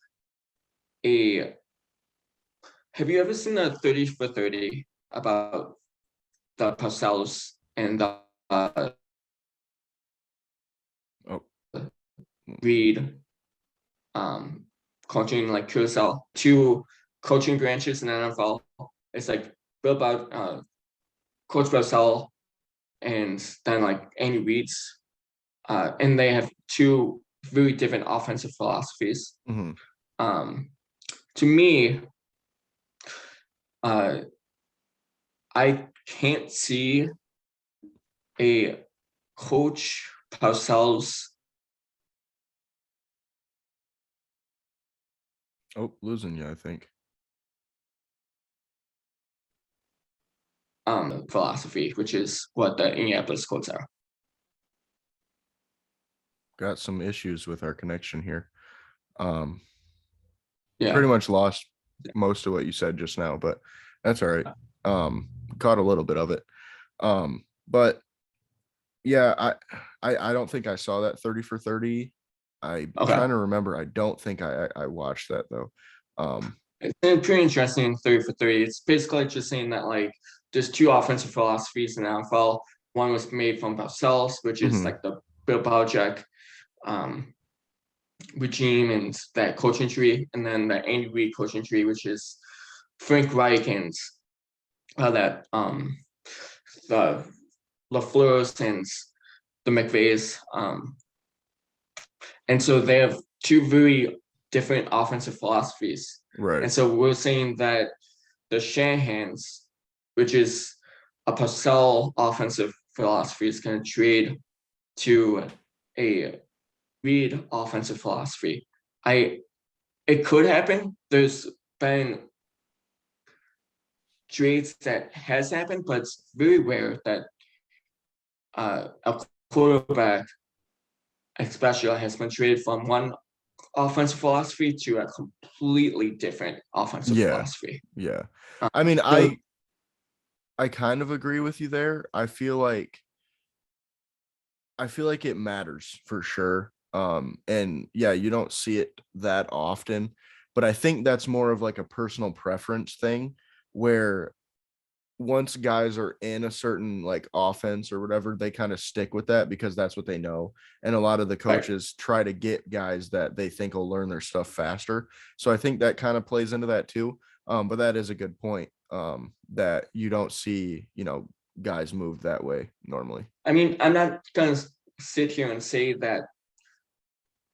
a. Have you ever seen a 30 for 30 about the Parcells and the oh, Reed coaching, like QSL, 2 coaching branches in the NFL? It's like Bill Coach Parcell and then like Andy Reid's, and they have 2 very different offensive philosophies. To me, I can't see a Coach Parcells. Losing you, I think. Philosophy, which is what the Indianapolis Colts are. Got some issues with our connection here. Yeah. Pretty much lost most of what you said just now, but that's all right. Caught a little bit of it. But yeah, I don't think I saw that 30 for 30. I'm trying to remember. I don't think I watched that though. It's been pretty interesting 30 for 30. It's basically just saying that like there's 2 offensive philosophies in the NFL. One was made from Parcells, which is like the Bill Belichick regime and that coaching tree, and then the Andy Reid coaching tree, which is Frank Reich and that the LaFleur's and the McVays. And so they have 2 very different offensive philosophies. Right. And so we're saying that the Shanahan's, which is a Parcell offensive philosophy, is going to trade to a Reid offensive philosophy. It could happen. There's been trades that has happened, but it's very rare that a quarterback, especially, has been traded from one offensive philosophy to a completely different offensive philosophy. Yeah. I mean, I kind of agree with you there. I feel like it matters for sure. And yeah, you don't see it that often, but I think that's more of like a personal preference thing where once guys are in a certain like offense or whatever, they kind of stick with that because that's what they know. And a lot of the coaches try to get guys that they think will learn their stuff faster. So I think that kind of plays into that too. But that is a good point, that you don't see, guys move that way normally. I mean, I'm not going to sit here and say that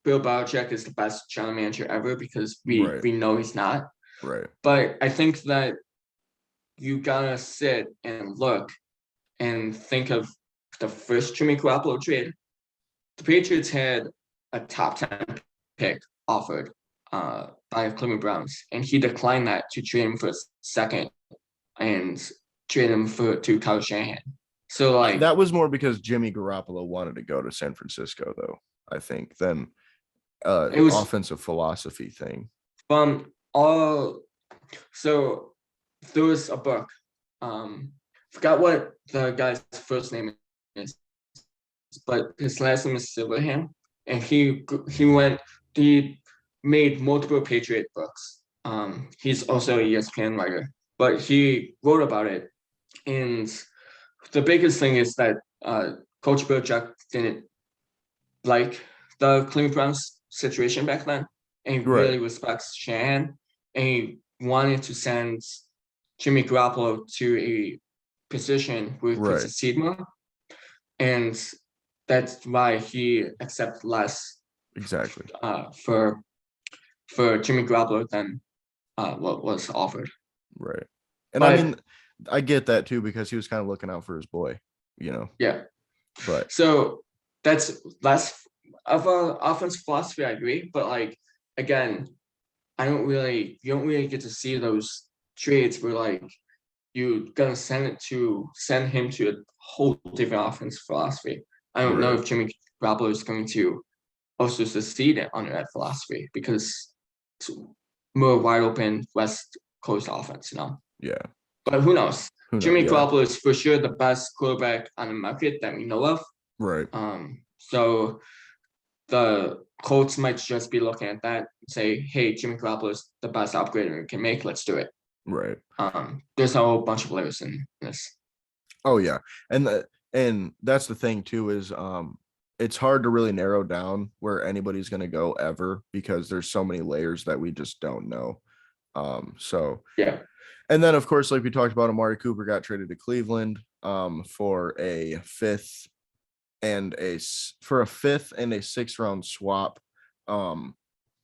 Bill Belichick is the best general manager ever because we know he's not. Right. But I think that you gotta sit and look and think of the first Jimmy Garoppolo trade. The Patriots had a top 10 pick offered by Cleveland Browns, and he declined that to trade him for a second and trade him to Kyle Shanahan. So like that was more because Jimmy Garoppolo wanted to go to San Francisco, though, I think. Then It was offensive philosophy thing. from all. So there was a book. Forgot what the guy's first name is, but his last name is Silverham, and he made multiple Patriot books. He's also a ESPN writer, but he wrote about it. And the biggest thing is that Coach Belichick didn't like the Cleveland Browns situation back then, and he Right. really respects Shanahan, and he wanted to send Jimmy Garoppolo to a position where he could Right. succeed more, and that's why he accepted less Exactly. for Jimmy Garoppolo than what was offered. Right. And I mean, But I get that too because he was kind of looking out for his boy, you know. yeah, But so that's less of a offense philosophy. I agree, but like again, you don't really get to see those trades where like you're gonna send him to a whole different offense philosophy. I don't know right. if Jimmy Garoppolo is going to also succeed under that philosophy because it's more wide open West Coast offense, you know. Yeah. But who knows? Who knows? Jimmy Yeah. Garoppolo is for sure the best quarterback on the market that we know of. Right. So the Colts might just be looking at that and say, hey, Jimmy Garoppolo is the best upgrade we can make. Let's do it. Right. There's a whole bunch of layers in this. Oh yeah. And that's the thing too is it's hard to really narrow down where anybody's going to go ever because there's so many layers that we just don't know. So Yeah. and then of course like we talked about Amari Cooper got traded to Cleveland for a fifth and a sixth round swap. Um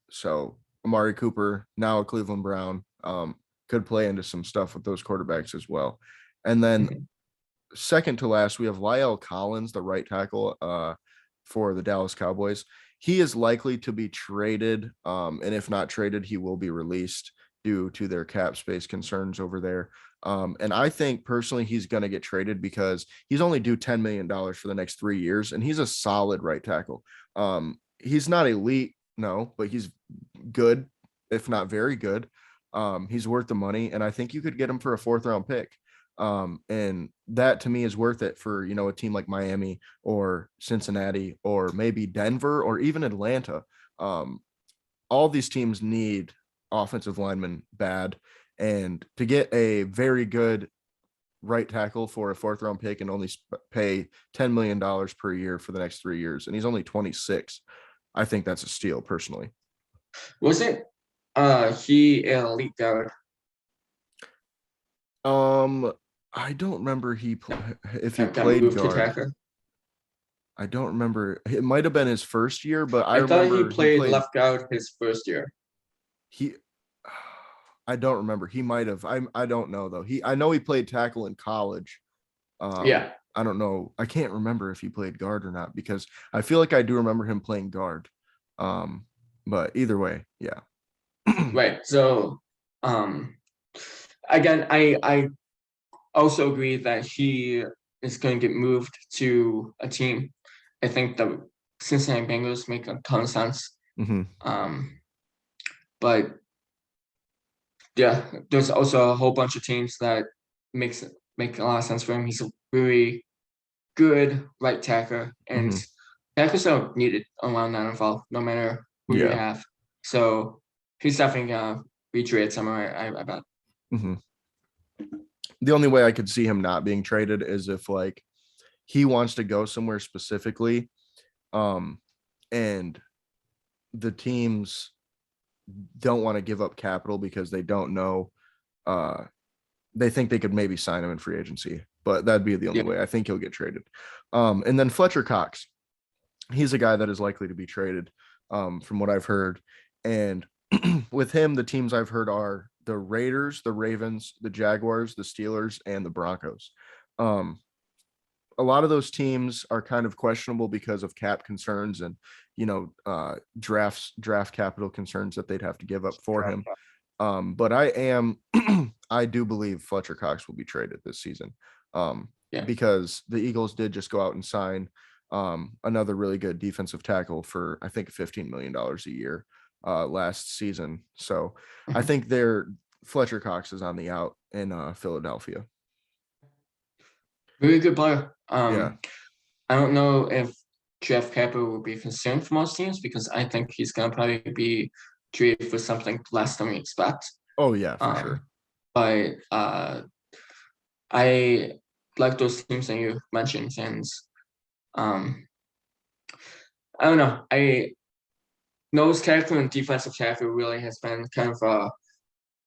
so Amari Cooper, now a Cleveland Brown, could play into some stuff with those quarterbacks as well. And then Mhm. second to last, we have Lyle Collins, the right tackle for the Dallas Cowboys. He is likely to be traded, and if not traded, he will be released due to their cap space concerns over there. And I think personally he's going to get traded because he's only due $10 million for the next 3 years, and he's a solid right tackle. He's not elite, no, but he's good, if not very good. He's worth the money, and I think you could get him for a fourth round pick. And that to me is worth it for, a team like Miami or Cincinnati or maybe Denver or even Atlanta. Um, all these teams need offensive linemen bad. And to get a very good right tackle for a fourth round pick and only pay $10 million per year for the next 3 years, and he's only 26, I think that's a steal personally. Wasn't he an elite guard? I don't remember if he Got played moved to guard. tackle. I don't remember. It might have been his first year, but I I thought he remember he played played. left guard his first year. He, I don't remember. He might have. I don't know though. I know he played tackle in college. Yeah. I don't know. I can't remember if he played guard or not because I feel like I do remember him playing guard. Um, but either way, yeah. Right. So um again, I also agree that he is going to get moved to a team. I think the Cincinnati Bengals make a ton of sense. Hmm. But yeah, there's also a whole bunch of teams that makes make a lot of sense for him. He's a very good right tackle, and Hmm. tackles are needed around the NFL, no matter who you Yeah. have. So he's definitely gonna be traded somewhere. I bet. Hmm. The only way I could see him not being traded is if like he wants to go somewhere specifically, um, and the teams don't want to give up capital because they don't know. Uh, they think they could maybe sign him in free agency, but that'd be the only Yeah. way. I think he'll get traded. And then Fletcher Cox, he's a guy that is likely to be traded, from what I've heard. And with him, the teams I've heard are the Raiders, the Ravens, the Jaguars, the Steelers, and the Broncos. Um, a lot of those teams are kind of questionable because of cap concerns and draft capital concerns that they'd have to give up for him. But I do believe Fletcher Cox will be traded this season, Yeah. because the Eagles did just go out and sign Another really good defensive tackle for I think $15 million a year last season. So I Mhm. think Fletcher Cox is on the out in Philadelphia. Really good player. Yeah. I don't know if Jeff Capper will be concerned for most teams because I think he's gonna probably be traded for something less than we expect. Oh yeah, for sure. Um, but I like those teams that you mentioned, and um, I don't know. I nose tackle and defensive tackle really has been kind of a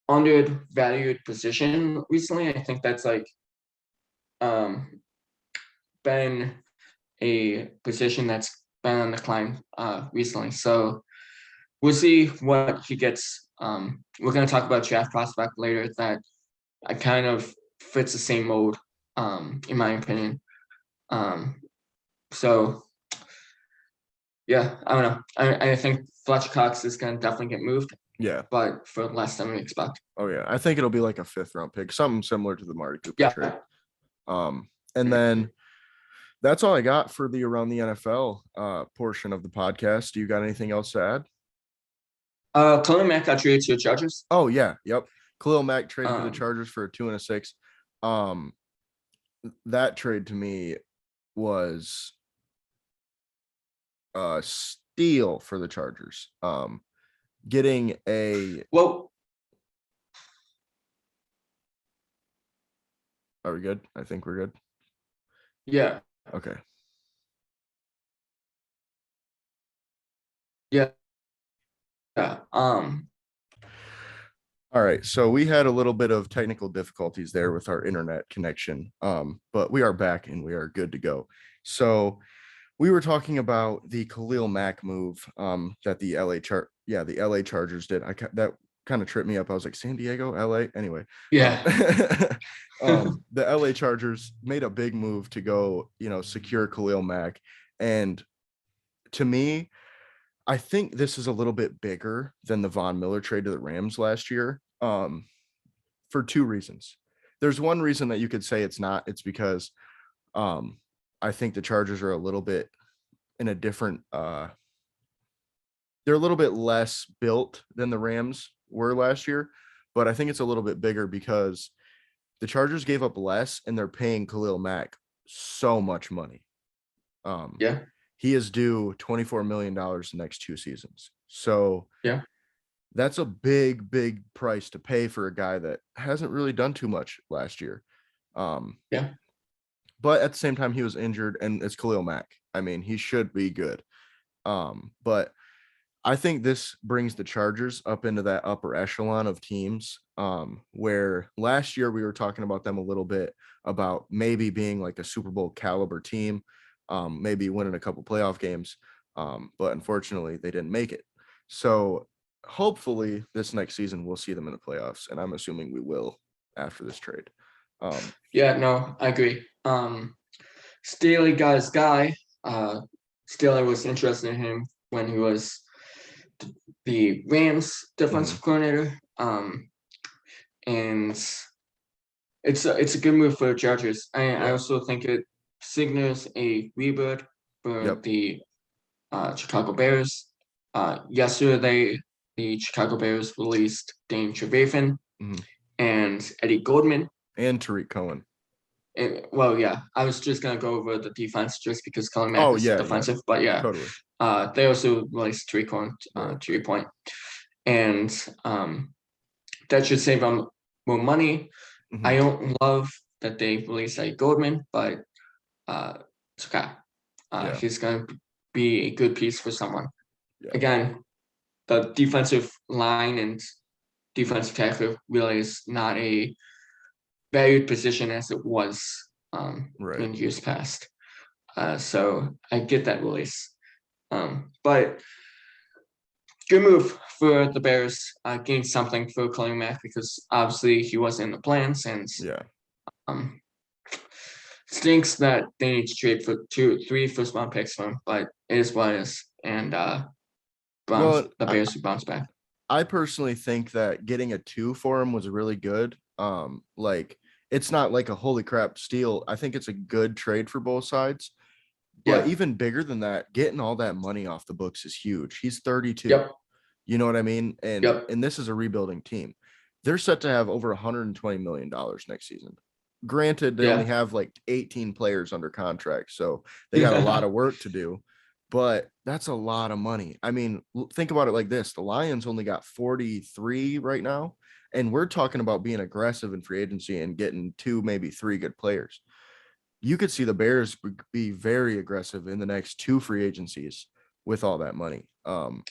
undervalued position recently. I think that's like um been a position that's been on the climb recently. So we'll see what he gets. We're gonna talk about draft prospect later that I kind of fits the same mold, in my opinion. Um, so yeah, I don't know. I think Fletcher Cox is gonna definitely get moved, Yeah. but for less than we expect. Oh yeah. I think it'll be like a 5th round pick, something similar to the Marty Cooper trade. Yeah. And then that's all I got for the Around the NFL portion of the podcast. Do you got anything else to add? Khalil Mack got traded to the Chargers. Oh yeah, yep. Khalil Mack traded to the Um, Chargers for a 2 and a 6. Um, that trade to me was a steal for the Chargers. Getting a well, Are we good? I think we're good. yeah, Okay. yeah, yeah. All right. So we had a little bit of technical difficulties there with our internet connection. But we are back and we are good to go. So we were talking about the Khalil Mack move that the LA Chargers did. That kind of tripped me up. I was like, San Diego, LA. Anyway, Yeah. the LA Chargers made a big move to go, secure Khalil Mack. And to me, I think this is a little bit bigger than the Von Miller trade to the Rams last year. For 2 reasons. There's one reason that you could say it's not. It's because um, I think the Chargers are a little bit in a different they're a little bit less built than the Rams were last year, but I think it's a little bit bigger because the Chargers gave up less and they're paying Khalil Mack so much money. Um, Yeah. he is due $24 million the next 2 seasons. So Yeah. that's a big, big price to pay for a guy that hasn't really done too much last year. Yeah. But at the same time, he was injured, and it's Khalil Mack. I mean, he should be good. But I think this brings the Chargers up into that upper echelon of teams, where last year we were talking about them a little bit about maybe being like a Super Bowl caliber team, maybe winning a couple playoff games. But unfortunately, they didn't make it. So hopefully this next season we'll see them in the playoffs, and I'm assuming we will after this trade. Yeah. No, I agree. Staley got his guy. Staley was interested in him when he was the Rams defensive Mhm. coordinator. And it's a good move for the Chargers. I Yeah. also think it signals a rebirth for Yep. the Chicago Bears. Yesterday, the Chicago Bears released Dane Trevathan Mhm. and Eddie Goldman. And Tariq Cohen. Well, yeah, I was just gonna go over the defense just because Colin Mack Oh is yeah, yeah, defensive, but yeah, totally. they also released three coin Right. to your point, and that should save them more money. I Mhm. don't love that they released like Goldman, but it's okay. Yeah. He's gonna be a good piece for someone. Yeah. Again, the defensive line and defensive tackle really is not a valued position as it was Right. in years past. So I get that release. But good move for the Bears, getting something for Khalil Mack because obviously he was in the plans and Yeah. um, stinks that they need to trade for 3 first round picks for him, but it is what it is. And Well, the Bears will bounce back. I personally think that getting a 2 for him was really good. Like it's not like a holy crap steal. I think it's a good trade for both sides But Yeah. even bigger than that, getting all that money off the books is huge. He's 32. Yep. You know what I mean? And Yep. and this is a rebuilding team. They're set to have over $120 million next season. Granted, they only Yeah. have like 18 players under contract, so they got a lot of work to do, but that's a lot of money. I mean, think about it like this. The Lions only got 43 right now, and we're talking about being aggressive in free agency and getting two, maybe three good players. You could see the Bears be very aggressive in the next two free agencies with all that money.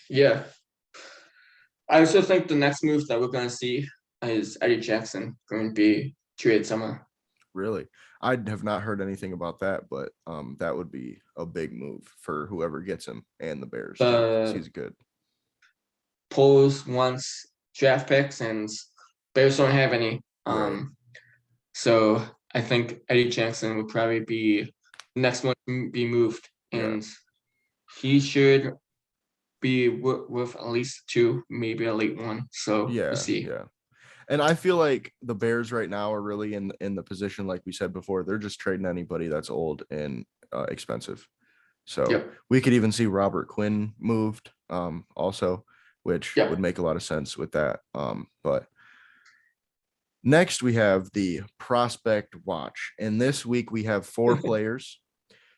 Yeah. I also think the next move that we're gonna see is Eddie Jackson going to be traded somewhere. Really, I have not heard anything about that, but that would be a big move for whoever gets him and the Bears too, because The he's good. Poles wants draft picks and Bears don't have any. Right. So I think Eddie Jackson would probably be the next one to be moved, Yeah. and he should be worth at least two, maybe a late one. So we'll Yeah. see. Yeah. And I feel like the Bears right now are really in the position, like we said before, they're just trading anybody that's old and expensive. So Yep. we could even see Robert Quinn moved, also, which would Yep. make a lot of sense with that. But next we have the prospect watch, and this week we have four players.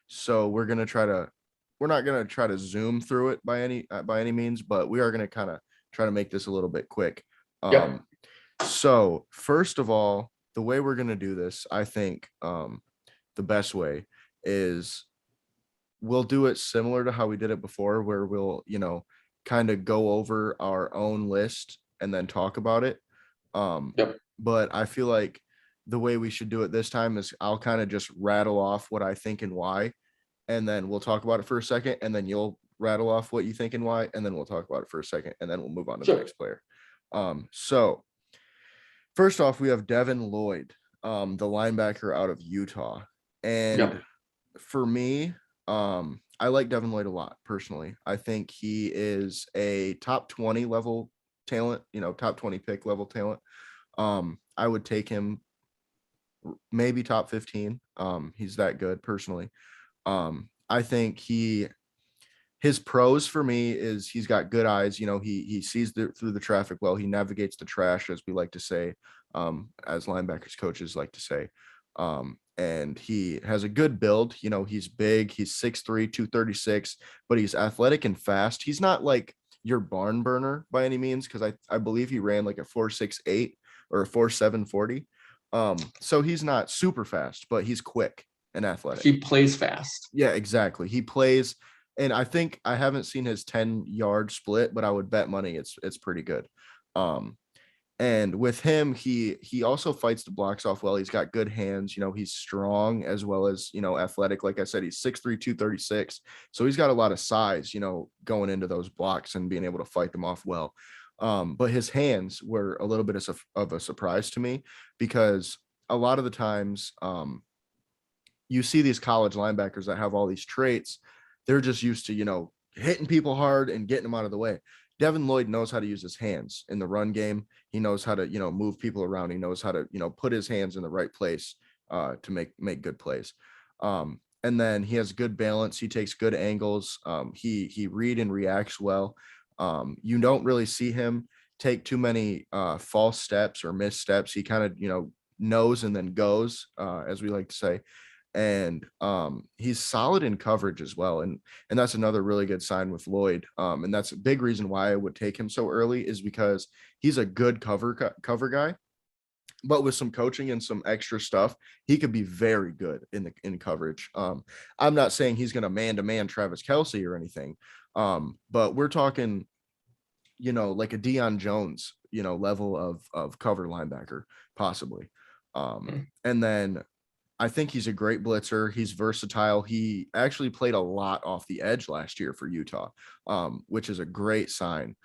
So we're not gonna try to zoom through it by any means, but we are gonna kind of try to make this a little bit quick. Yep. So first of all, the way we're gonna do this, I think, the best way is we'll do it similar to how we did it before, where we'll, kind of go over our own list and then talk about it. Um, Yep. but I feel like the way we should do it this time is I'll kind of just rattle off what I think and why, and then we'll talk about it for a second, and then you'll rattle off what you think and why, and then we'll talk about it for a second, and then we'll move on to the Sure. next player. So first off, we have Devin Lloyd, the linebacker out of Utah. And Yep. for me, I like Devin Lloyd a lot personally. I think he is a top 20 level talent, top 20 pick level talent. I would take him maybe top 15. He's that good personally. I think his pros for me is he's got good eyes. He sees through the traffic well. He navigates the trash, as we like to say, as linebackers coaches like to say. And he has a good build. He's big. He's 6'3", 236, but he's athletic and fast. He's not like your barn burner by any means, because I believe he ran like a 4.68 or a 4.7 40. So he's not super fast, but he's quick and athletic. He plays fast. Yeah, exactly. He plays, and I think I haven't seen his 10-yard split, but I would bet money it's pretty good. Um, and with him, he also fights the blocks off well. He's got good hands. He's strong as well as athletic. Like I said, he's 6'3", 236. So he's got a lot of size. Going into those blocks and being able to fight them off well. But his hands were a little bit of a surprise to me, because a lot of the times, you see these college linebackers that have all these traits. They're just used to, hitting people hard and getting them out of the way. Devin Lloyd knows how to use his hands in the run game. He knows how to, move people around. He knows how to, put his hands in the right place to make good plays. And then he has good balance. He takes good angles. He read and reacts well. You don't really see him take too many false steps or missteps. He kind of, knows and then goes, as we like to say. And he's solid in coverage as well, and that's another really good sign with Lloyd. And that's a big reason why I would take him so early, is because he's a good cover guy, but with some coaching and some extra stuff, he could be very good in coverage. I'm not saying he's going to man-to-man Travis Kelce or anything, but we're talking, like a Deion Jones, level of cover linebacker possibly. And then I think he's a great blitzer. He's versatile. He actually played a lot off the edge last year for Utah, which is a great sign.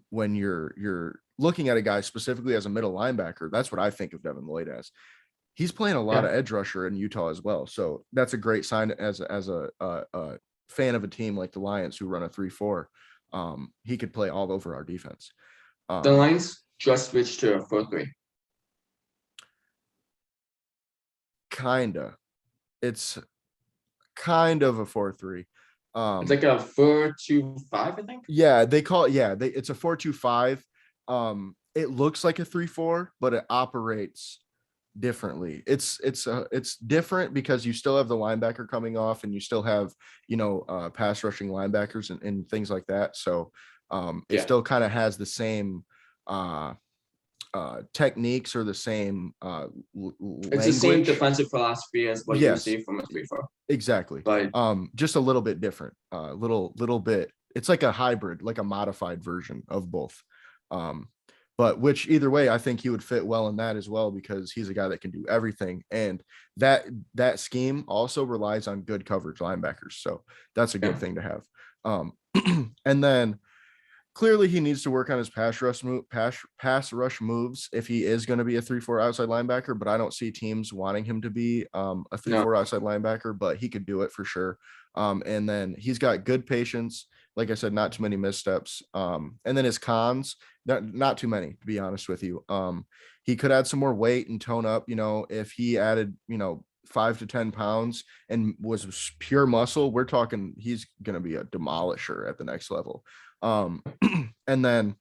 When you're looking at a guy specifically as a middle linebacker, that's what I think of Devin Lloyd as. He's playing a lot of Yeah. edge rusher in Utah as well, so that's a great sign as a fan of a team like the Lions, who run a 3-4. He could play all over our defense. The Um, Lions just switched to a 4-3. Kinda. It's kind of a 4-3. It's like a 4-2-5, I think. Yeah, they call it, yeah, it's a 4-2-5. It looks like a 3-4, but it operates differently. It's different because you still have the linebacker coming off, and you still have, pass rushing linebackers and things like that. So it Yeah, still kind of has the same uh techniques, or the same it's the same language. defensive philosophy as what you Yes, see from a 3-4, exactly. but Just a little bit different, little bit. It's like a hybrid, like a modified version of both. um but which, either way, I think he would fit well in that as well, because he's a guy that can do everything, and that scheme also relies on good coverage linebackers, so that's a good yeah, thing to have. And then clearly he needs to work on his pass rush moves if he is going to be a 3-4 outside linebacker, but I don't see teams wanting him to be a no, 3-4 outside linebacker, but he could do it for sure. And then he's got good patience, like I said, not too many missteps. And then his cons, not too many, to be honest with you. He could add some more weight and tone up, if he added, 5 to 10 pounds and was pure muscle, we're talking he's going to be a demolisher at the next level. And then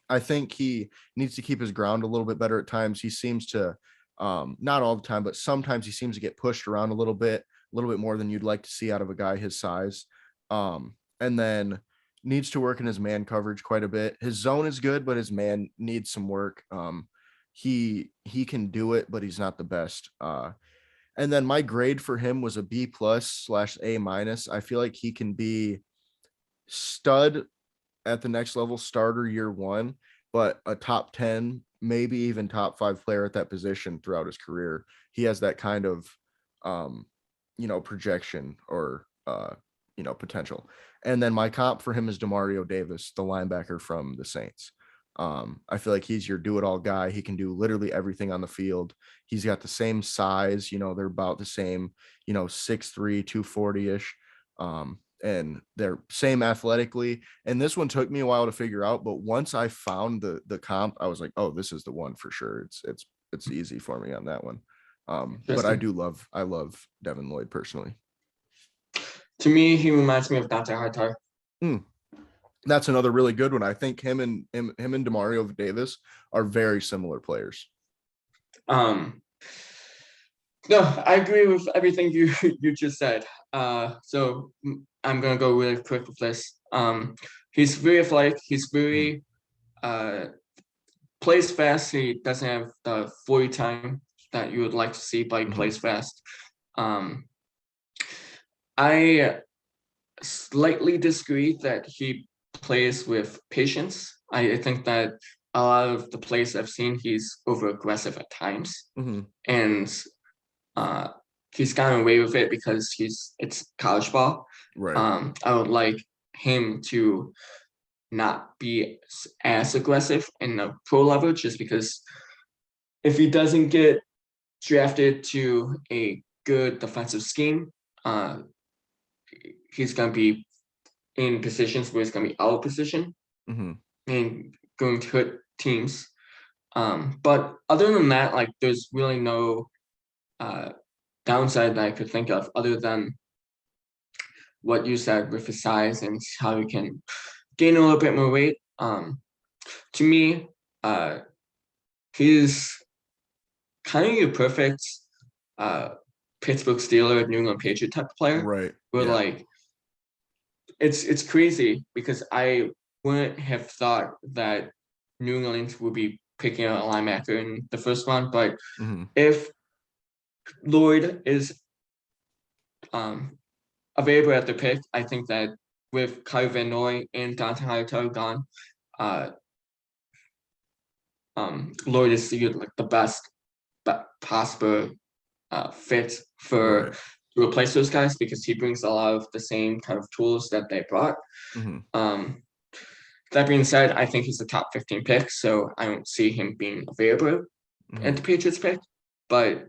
I think he needs to keep his ground a little bit better at times. He seems to, not all the time, but sometimes he seems to get pushed around a little bit more than you'd like to see out of a guy his size. And then needs to work in his man coverage quite a bit. His zone is good, but his man needs some work. He can do it, but he's not the best. And then my grade for him was a B+/A-. I feel like he can be stud at the next level, starter year one, but a top 10, maybe even top 5 player at that position throughout his career. He has that kind of, projection, or, potential. And then my comp for him is Demario Davis, the linebacker from the Saints. I feel like he's your do-it-all guy. He can do literally everything on the field. He's got the same size, they're about the same, 6'3", 240-ish. And they're same athletically. And this one took me a while to figure out, but once I found the comp, I was like, oh, this is the one for sure. It's easy for me on that one. But interesting. I love Devin Lloyd personally. To me, he reminds me of Dante Hightower. Mm, that's another really good one. I think him and Demario Davis are very similar players. Um, no, I agree with everything you you just said. So I'm gonna go really quick with this. He's very athletic. He's Mhm, very plays fast. He doesn't have the 40 time that you would like to see, but he mhm, plays fast. Um, I slightly disagree that he plays with patience. I think that a lot of the plays I've seen, he's over aggressive at times, mhm. and uh, he's gotten away with it because it's college ball. Right. I would like him to not be as aggressive in the pro level, just because if he doesn't get drafted to a good defensive scheme, uh, he's gonna be in positions where he's gonna be out of position Mhm, and going to hurt teams. But other than that, like there's really no uh, downside that I could think of other than what you said with his size and how he can gain a little bit more weight. To me, uh, he's kind of your perfect uh, Pittsburgh Steeler, New England Patriot type of player. right. Where Yeah. like it's crazy because I wouldn't have thought that New England would be picking a linebacker in the first round, but Mhm, if Lloyd is um, available at the pick, I think that with Kyle Van Noy and Dante Hightower gone, uh, Lloyd is like the best possible fit for right. to replace those guys because he brings a lot of the same kind of tools that they brought. Mhm, Um, that being said, I think he's a top 15 pick, so I don't see him being available at mhm. the Patriots pick. But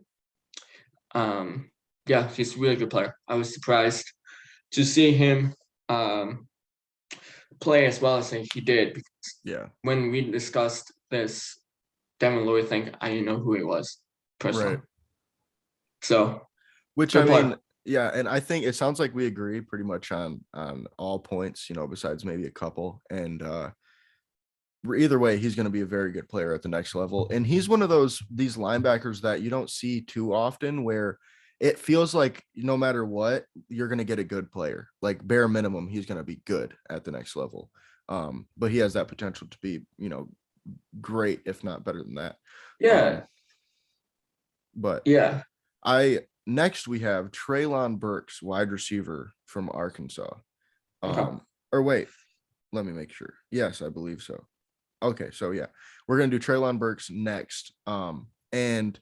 yeah, he's a really good player. I was surprised to see him um, play as well as he did. Because Yeah. when we discussed this Devin Lloyd thing, I didn't know who he was Right. personally. So Which, I good mean, player. Yeah, and I think it sounds like we agree pretty much on all points, besides maybe a couple. And either way, he's going to be a very good player at the next level. And he's one of these linebackers that you don't see too often where it feels like no matter what, you're going to get a good player. Like bare minimum, he's going to be good at the next level. But he has that potential to be, great, if not better than that. Yeah, Um, but yeah. I next we have Traylon Burks, wide receiver from Arkansas. Okay. Or wait, let me make sure. Yes, I believe so. Okay, so yeah, we're gonna do Traylon Burks next. And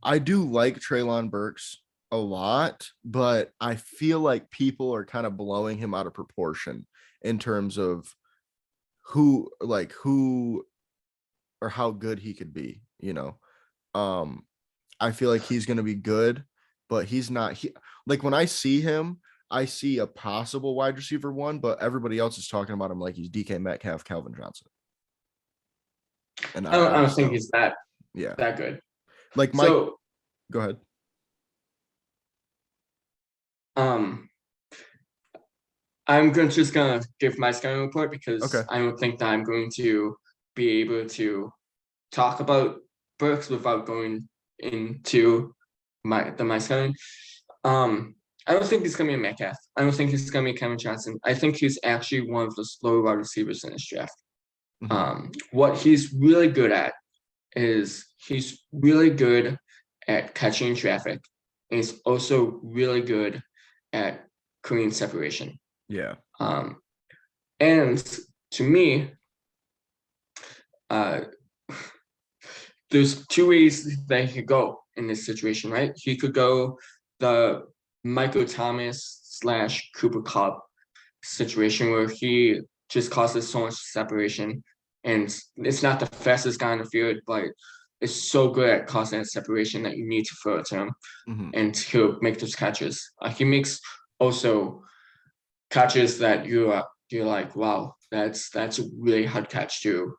I do like Traylon Burks a lot, but I feel like people are kind of blowing him out of proportion in terms of who or how good he could be. Um, I feel like he's gonna be good, but he's not like when I see him, I see a possible wide receiver one, but everybody else is talking about him like he's DK Metcalf, Calvin Johnson. And I I don't just think don't. he's that Yeah. that good. Like Mike, So, go ahead. um, I'm just gonna give my scouting report because Okay. I don't think that I'm going to be able to talk about Burks without going into my scouting. Um, I don't think he's gonna be a Metcalf. I don't think he's gonna be Kevin Johnson. I think he's actually one of the slower wide receivers in this draft. Hmm. What he's really good at is he's really good at catching traffic. And he's also really good at creating separation. Yeah. Um, and to me, uh, there's two ways that he could go in this situation, right? He could go the Michael Thomas slash Cooper Cup situation where he just causes so much separation, and it's not the fastest guy on the field, but it's so good at causing that separation that you need to throw it to him, Hmm. and he'll make those catches. He makes also catches that you're like, wow, that's a really hard catch to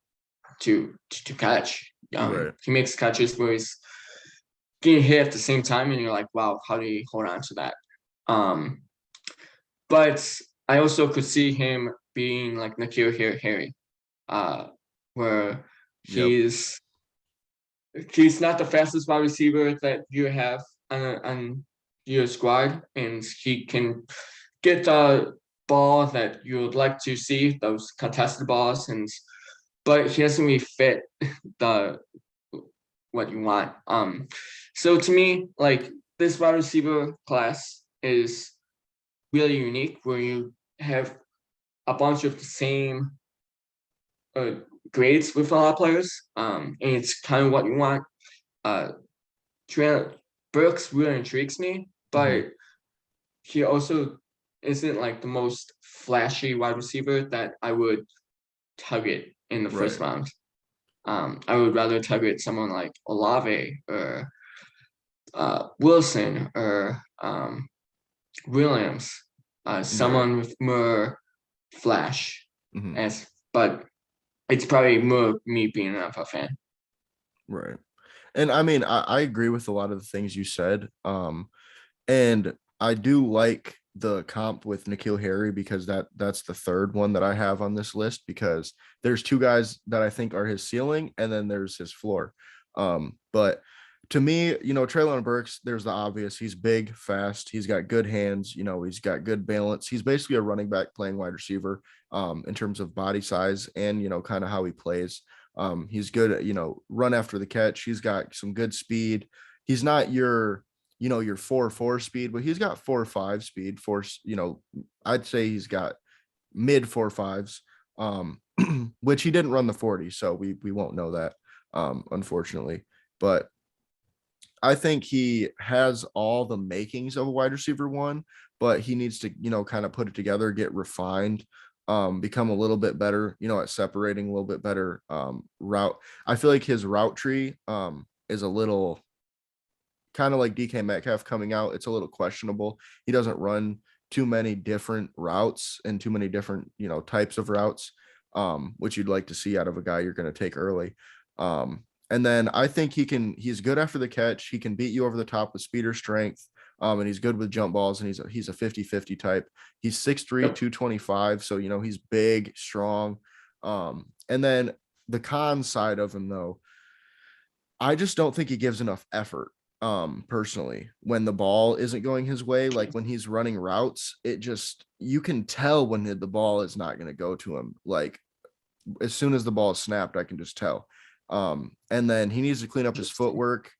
catch. Right. He makes catches where he's getting hit at the same time, and you're like, wow, how do you hold on to that? Um, but I also could see him being like Nikhil Harry, uh, where Yep. he's he's not the fastest wide receiver that you have on your squad, and he can get the ball that you would like to see, those contested balls, and but he doesn't really fit the what you want. So to me, like this wide receiver class is really unique, where you have a bunch of the same uh, grades with a lot of players, and it's kind of what you want. Uh, Trent Brooks really intrigues me, Hmm. but he also isn't like the most flashy wide receiver that I would target in the first Right. round. I would rather target someone like Olave or Wilson or Williams, Right. someone with more flash. Hmm. As but it's probably more me being an NFL fan. Right. And I mean, I agree with a lot of the things you said. And I do like the comp with Nikhil Harry because that's the third one that I have on this list because there's two guys that I think are his ceiling and then there's his floor. But to me, Traylon Burks, there's the obvious. He's big, fast. He's got good hands. He's got good balance. He's basically a running back playing wide receiver in terms of body size and, kind of how he plays. He's good at, run after the catch. He's got some good speed. He's not your 4.4 speed, but he's got 4.5 speed. I'd say he's got mid 4.5s, which he didn't run the 40, so we won't know that, unfortunately. But I think he has all the makings of a wide receiver one, but he needs to, kind of put it together, get refined, become a little bit better, at separating a little bit better route. I feel like his route tree is a little kind of like DK Metcalf coming out. It's a little questionable. He doesn't run too many different routes and too many different, types of routes, which you'd like to see out of a guy you're going to take early. And then I think he's good after the catch. He can beat you over the top with speed or strength. And he's good with jump balls, and he's a 50-50 type. He's 6'3", Yep. 225, so he's big, strong. And then the con side of him, though, I just don't think he gives enough effort. Personally, when the ball isn't going his way, like when he's running routes, it just, you can tell when the ball is not going to go to him. Like as soon as the ball is snapped, I can just tell. And then he needs to clean up his Interesting. footwork,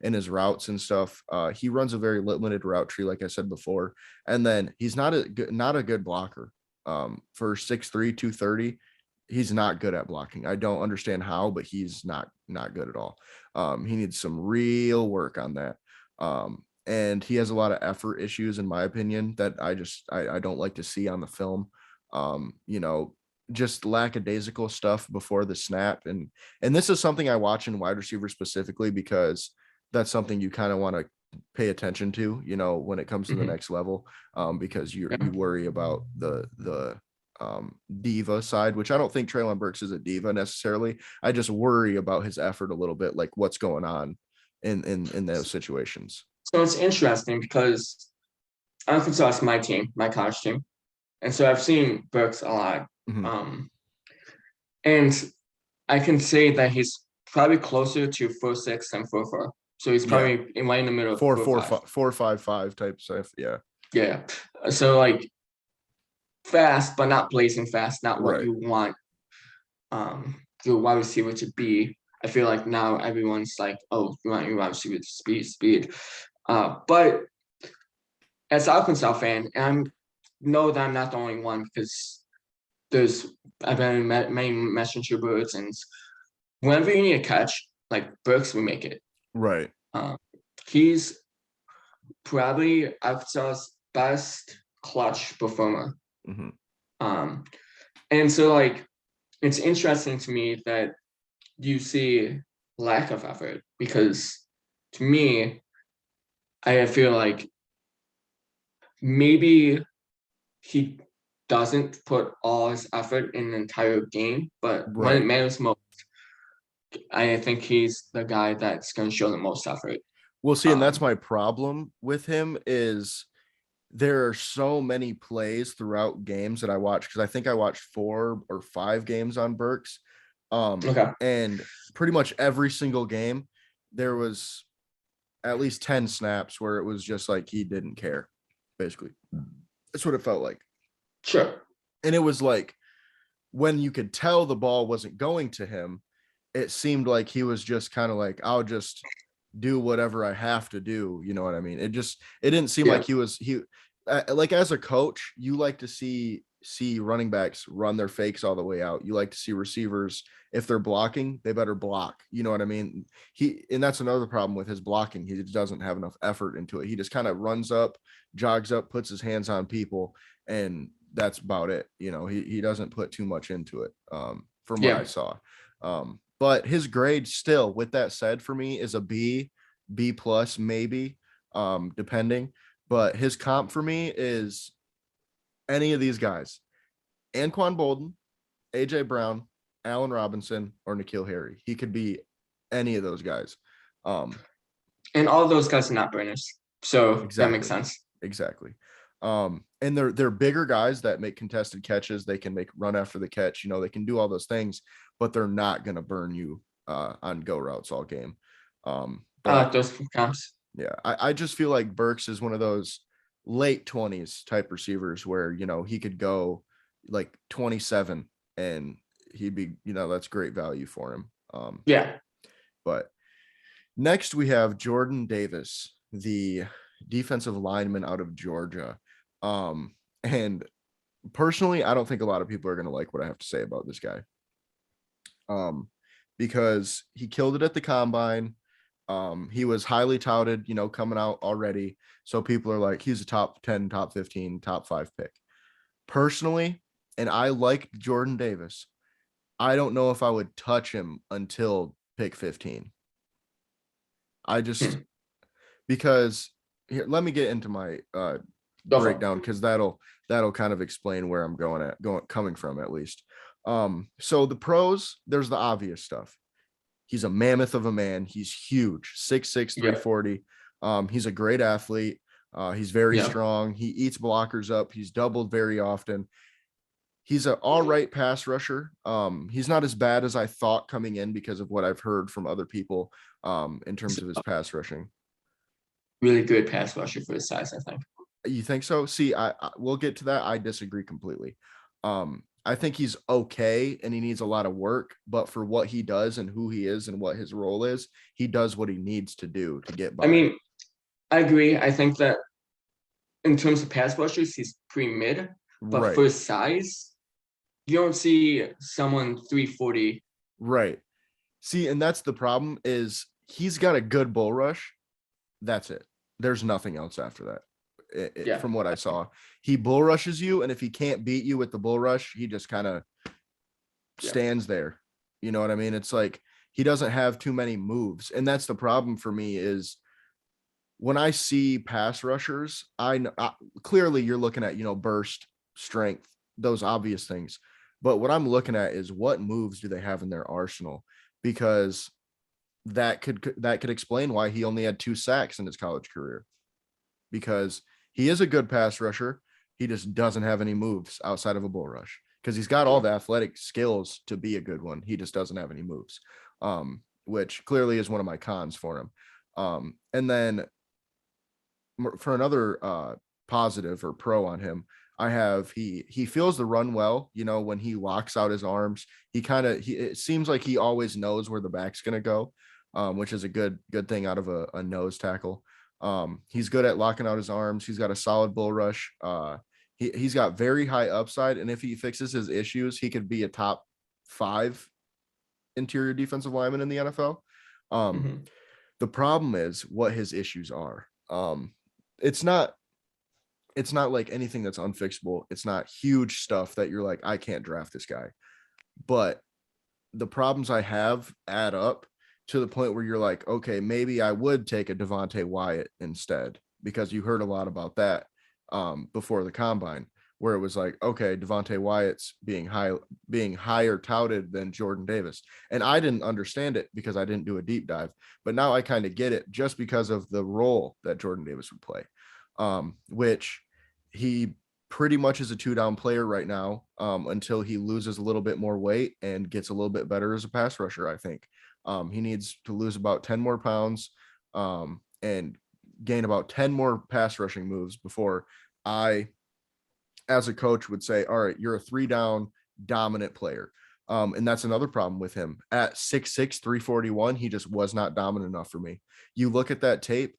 in his routes and stuff. He runs a very limited route tree, like I said before. And then he's not a good blocker. For 6'3", 230, he's not good at blocking. I don't understand how, but he's not good at all. He needs some real work on that. And he has a lot of effort issues, in my opinion, that I don't like to see on the film. You know, just lackadaisical stuff before the snap. And this is something I watch in wide receiver specifically, because that's something you kind of want to pay attention to, when it comes to the Mhm. next level. Because you Yeah. worry about the diva side, which I don't think Traylon Burks is a diva necessarily. I just worry about his effort a little bit, like what's going on in those situations. So it's interesting because Arkansas is my team, my college team, and so I've seen Burks a lot. Mhm. Um, and I can say that he's probably closer to 4.6 than 4.4. So he's Yeah, probably right in the middle of four 4.5. four five 4.55 type stuff. Yeah, Yeah. So like fast, but not blazing fast, not what right. you want your wide receiver to be. I feel like now everyone's like, oh, you want your wide receiver to speed. But as an Arkansas fan, and I know that I'm not the only one because there's I've been in many messenger boards, and whenever you need a catch, like Burks will make it. Right. Uh, he's probably Arkansas's best clutch performer. Hmm. Um, and so like it's interesting to me that you see lack of effort because to me, I feel like maybe he doesn't put all his effort in the entire game, but when it Right. matters most, I think he's the guy that's going to show the most effort. Well, see, and that's Um, my problem with him is there are so many plays throughout games that I watch, because I think I watched 4 or 5 games on Burks. okay, And pretty much every single game, there was at least 10 snaps where it was just like he didn't care, basically. That's what it felt like. sure, And it was like when you could tell the ball wasn't going to him, it seemed like he was just kind of like, I'll just do whatever I have to do. You know what I mean? It didn't seem yeah, like he like, as a coach, you like to see running backs run their fakes all the way out. You like to see receivers, if they're blocking, they better block. You know what I mean? And that's another problem with his blocking. He just doesn't have enough effort into it. He just kind of runs up, jogs up, puts his hands on people, and that's about it. He doesn't put too much into it, from what I yeah. saw. But his grade still, with that said, for me is a B plus, maybe, depending. But his comp for me is any of these guys: Anquan Bolden, AJ Brown, Allen Robinson, or N'Keal Harry. He could be any of those guys. Um, And all those guys are not burners, so that makes exactly, sense. exactly. And they're bigger guys that make contested catches. They can make run after the catch. They can do all those things, but they're not going to burn you on go routes all game. I But like those comps. yeah, I just feel like Burks is one of those late 20s type receivers where, he could go like 27, and he'd be, that's great value for him. Yeah. But next we have Jordan Davis, the defensive lineman out of Georgia. And personally, I don't think a lot of people are going to like what I have to say about this guy. Um, because he killed it at the combine. He was highly touted, coming out already. So people are like, he's a top 10, top 15, top 5 pick. Personally, and I like Jordan Davis, I don't know if I would touch him until pick 15. I just, Hmm. because here, let me get into my Go for breakdown, because that'll kind of explain where I'm coming from, at least. So the pros, there's the obvious stuff. He's a mammoth of a man. He's huge, 6'6", it. Yep. 340. He's a great athlete. He's very Yeah. strong. He eats blockers up. He's doubled very often. He's an all right pass rusher. He's not as bad as I thought coming in because of what I've heard from other people in He's terms of his a pass rushing. really good pass rusher for his size, I think. You think so? See, I we'll get to that. I disagree completely. I think he's okay and he needs a lot of work, but for what he does and who he is and what his role is, he does what he needs to do to get I by. mean, I agree. I think that in terms of pass rushers, he's pretty mid, but Right. for his size, you don't see someone 340. Right. See, and that's the problem is he's got a good bull rush. That's it. There's nothing else after that. Yeah. From what I saw, he bull rushes you, and if he can't beat you with the bull rush, he just kind of Yeah. stands there. You know what I mean? It's like he doesn't have too many moves, and that's the problem for me is when I see pass rushers, clearly you're looking at, burst, strength, those obvious things. But what I'm looking at is what moves do they have in their arsenal? Because that could explain why he only had 2 sacks in his college career. Because he is a good pass rusher, he just doesn't have any moves outside of a bull rush. Because he's got all Yeah. the athletic skills to be a good one, he just doesn't have any moves, which clearly is one of my cons for him. And then for another positive or pro on him, I have he feels the run well. When he locks out his arms, it seems like he always knows where the back's gonna go, which is a good thing out of a nose tackle. He's good at locking out his arms. He's got a solid bull rush. He's got very high upside, and if he fixes his issues, he could be a top 5 interior defensive lineman in the NFL. Um, Mhm. the problem is what his issues are. It's not it's not like anything that's unfixable. It's not huge stuff that you're like, I can't draft this guy. But the problems I have add up to the point where you're like, okay, maybe I would take a Devontae Wyatt instead, because you heard a lot about that before the combine, where it was like, okay, Devontae Wyatt's being higher touted than Jordan Davis. And I didn't understand it because I didn't do a deep dive, but now I kind of get it just because of the role that Jordan Davis would play, which he pretty much is a 2 down player right now, until he loses a little bit more weight and gets a little bit better as a pass rusher. I think he needs to lose about 10 more pounds, and gain about 10 more pass rushing moves before I, as a coach, would say, all right, you're a 3 down dominant player. And that's another problem with him at 6'6", 341. He just was not dominant enough for me. You look at that tape,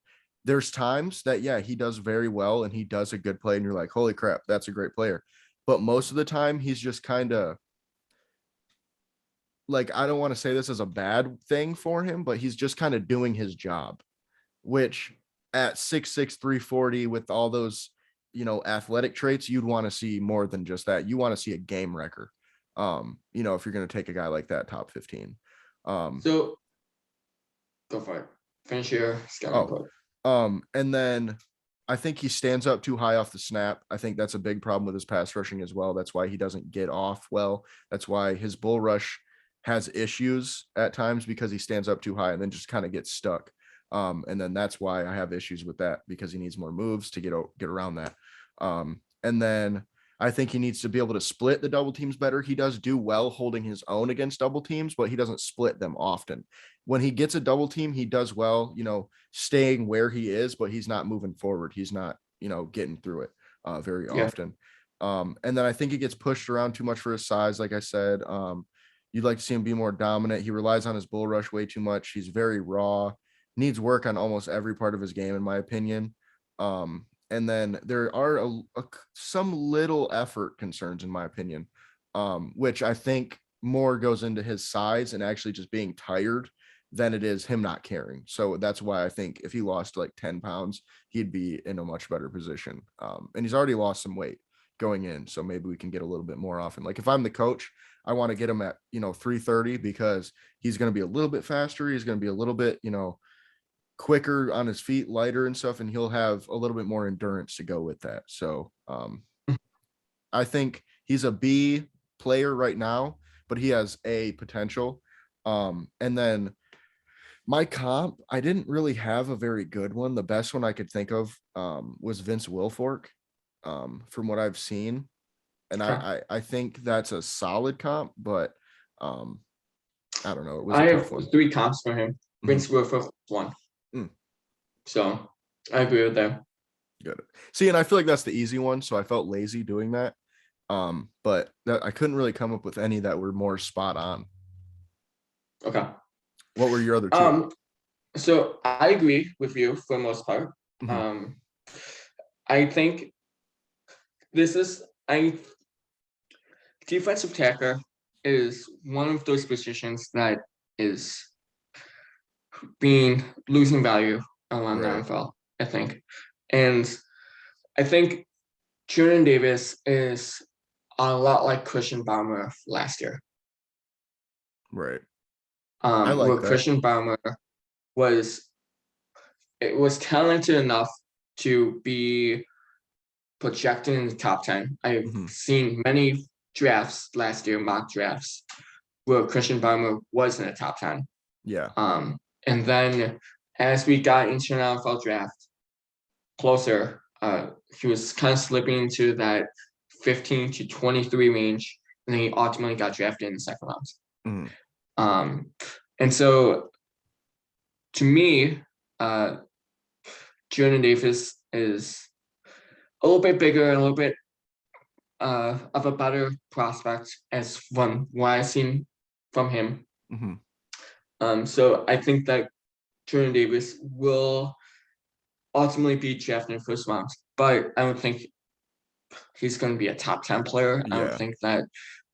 there's times that, yeah, he does very well and he does a good play, and you're like, holy crap, that's a great player. But most of the time, he's just kind of like, I don't want to say this as a bad thing for him, but he's just kind of doing his job, which at 6'6", 340 with all those, athletic traits, you'd want to see more than just that. You want to see a game wrecker. If you're going to take a guy like that top 15. Um, So go for it. Finish your scouting oh, report. and then I think he stands up too high off the snap. I think that's a big problem with his pass rushing as well. That's why he doesn't get off well. That's why his bull rush has issues at times, because he stands up too high and then just kind of gets stuck. And then that's why I have issues with that, because he needs more moves to get around that. And then I think he needs to be able to split the double teams better. He does do well holding his own against double teams, but he doesn't split them often. When he gets a double team, he does well, staying where he is, but he's not moving forward. He's not, getting through it very Yeah. often. And then I think he gets pushed around too much for his size. Like I said, you'd like to see him be more dominant. He relies on his bull rush way too much. He's very raw, needs work on almost every part of his game, in my opinion. And then there are some little effort concerns, in my opinion, which I think more goes into his size and actually just being tired than it is him not caring. So that's why I think if he lost like 10 pounds, he'd be in a much better position. And he's already lost some weight going in. So maybe we can get a little bit more often. Like if I'm the coach, I want to get him at, 330, because he's going to be a little bit faster. He's going to be a little bit, quicker on his feet, lighter and stuff, and he'll have a little bit more endurance to go with that. So I think he's a B player right now, but he has A potential. And then My comp, I didn't really have a very good one. The best one I could think of was Vince Wilfork, from what I've seen. And Okay. I think that's a solid comp, but um, I don't know. It was I a have tough one. three comps for him. Mhm. Vince Wilfork one. Mm, So I agree with that. good. See, and I feel like that's the easy one, so I felt lazy doing that. But that, I couldn't really come up with any that were more spot on. Okay. What were your other two? Um, so I agree with you for the most part. Mhm. Um, I think this is I defensive tackle is one of those positions that is being losing value around the Right, NFL, I think. And I think Jordan Davis is a lot like Christian Baumer last year. right. I Where like that. Christian Baumer was was talented enough to be projected in the top 10. I've Mhm. seen many drafts last year, mock drafts, where Christian Baumer was in the top 10. Yeah. And then as we got into an NFL draft closer, he was kind of slipping into that 15 to 23 range, and then he ultimately got drafted in the second round. Mhm. Um, and so to me, uh, Jordan Davis is a little bit bigger, a little bit of a better prospect as from what I've seen from him. Mhm. So I think that Jordan Davis will ultimately be drafted in the first round, but I don't think he's going to be a top 10 player. I don't Yeah. think that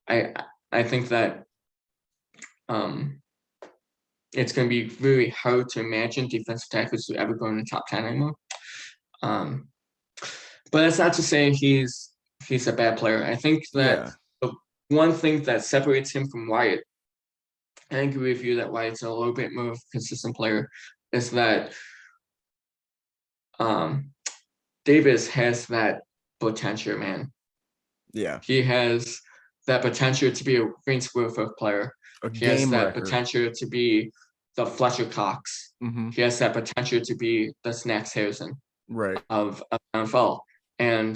I I think that um it's going to be really hard to imagine defensive tackles to ever go in the top 10 anymore. Um, but that's not to say he's a bad player. I think that Yeah. the one thing that separates him from Wyatt, and I agree with you that Wyatt's a little bit more of a consistent player, is that um, Davis has that potential, man. Yeah. He has that potential to be a Vince Wilfork player. A He has game that wrecker. potential to be the Fletcher Cox. Mhm. He has that potential to be the Snacks Harrison Right. of NFL. And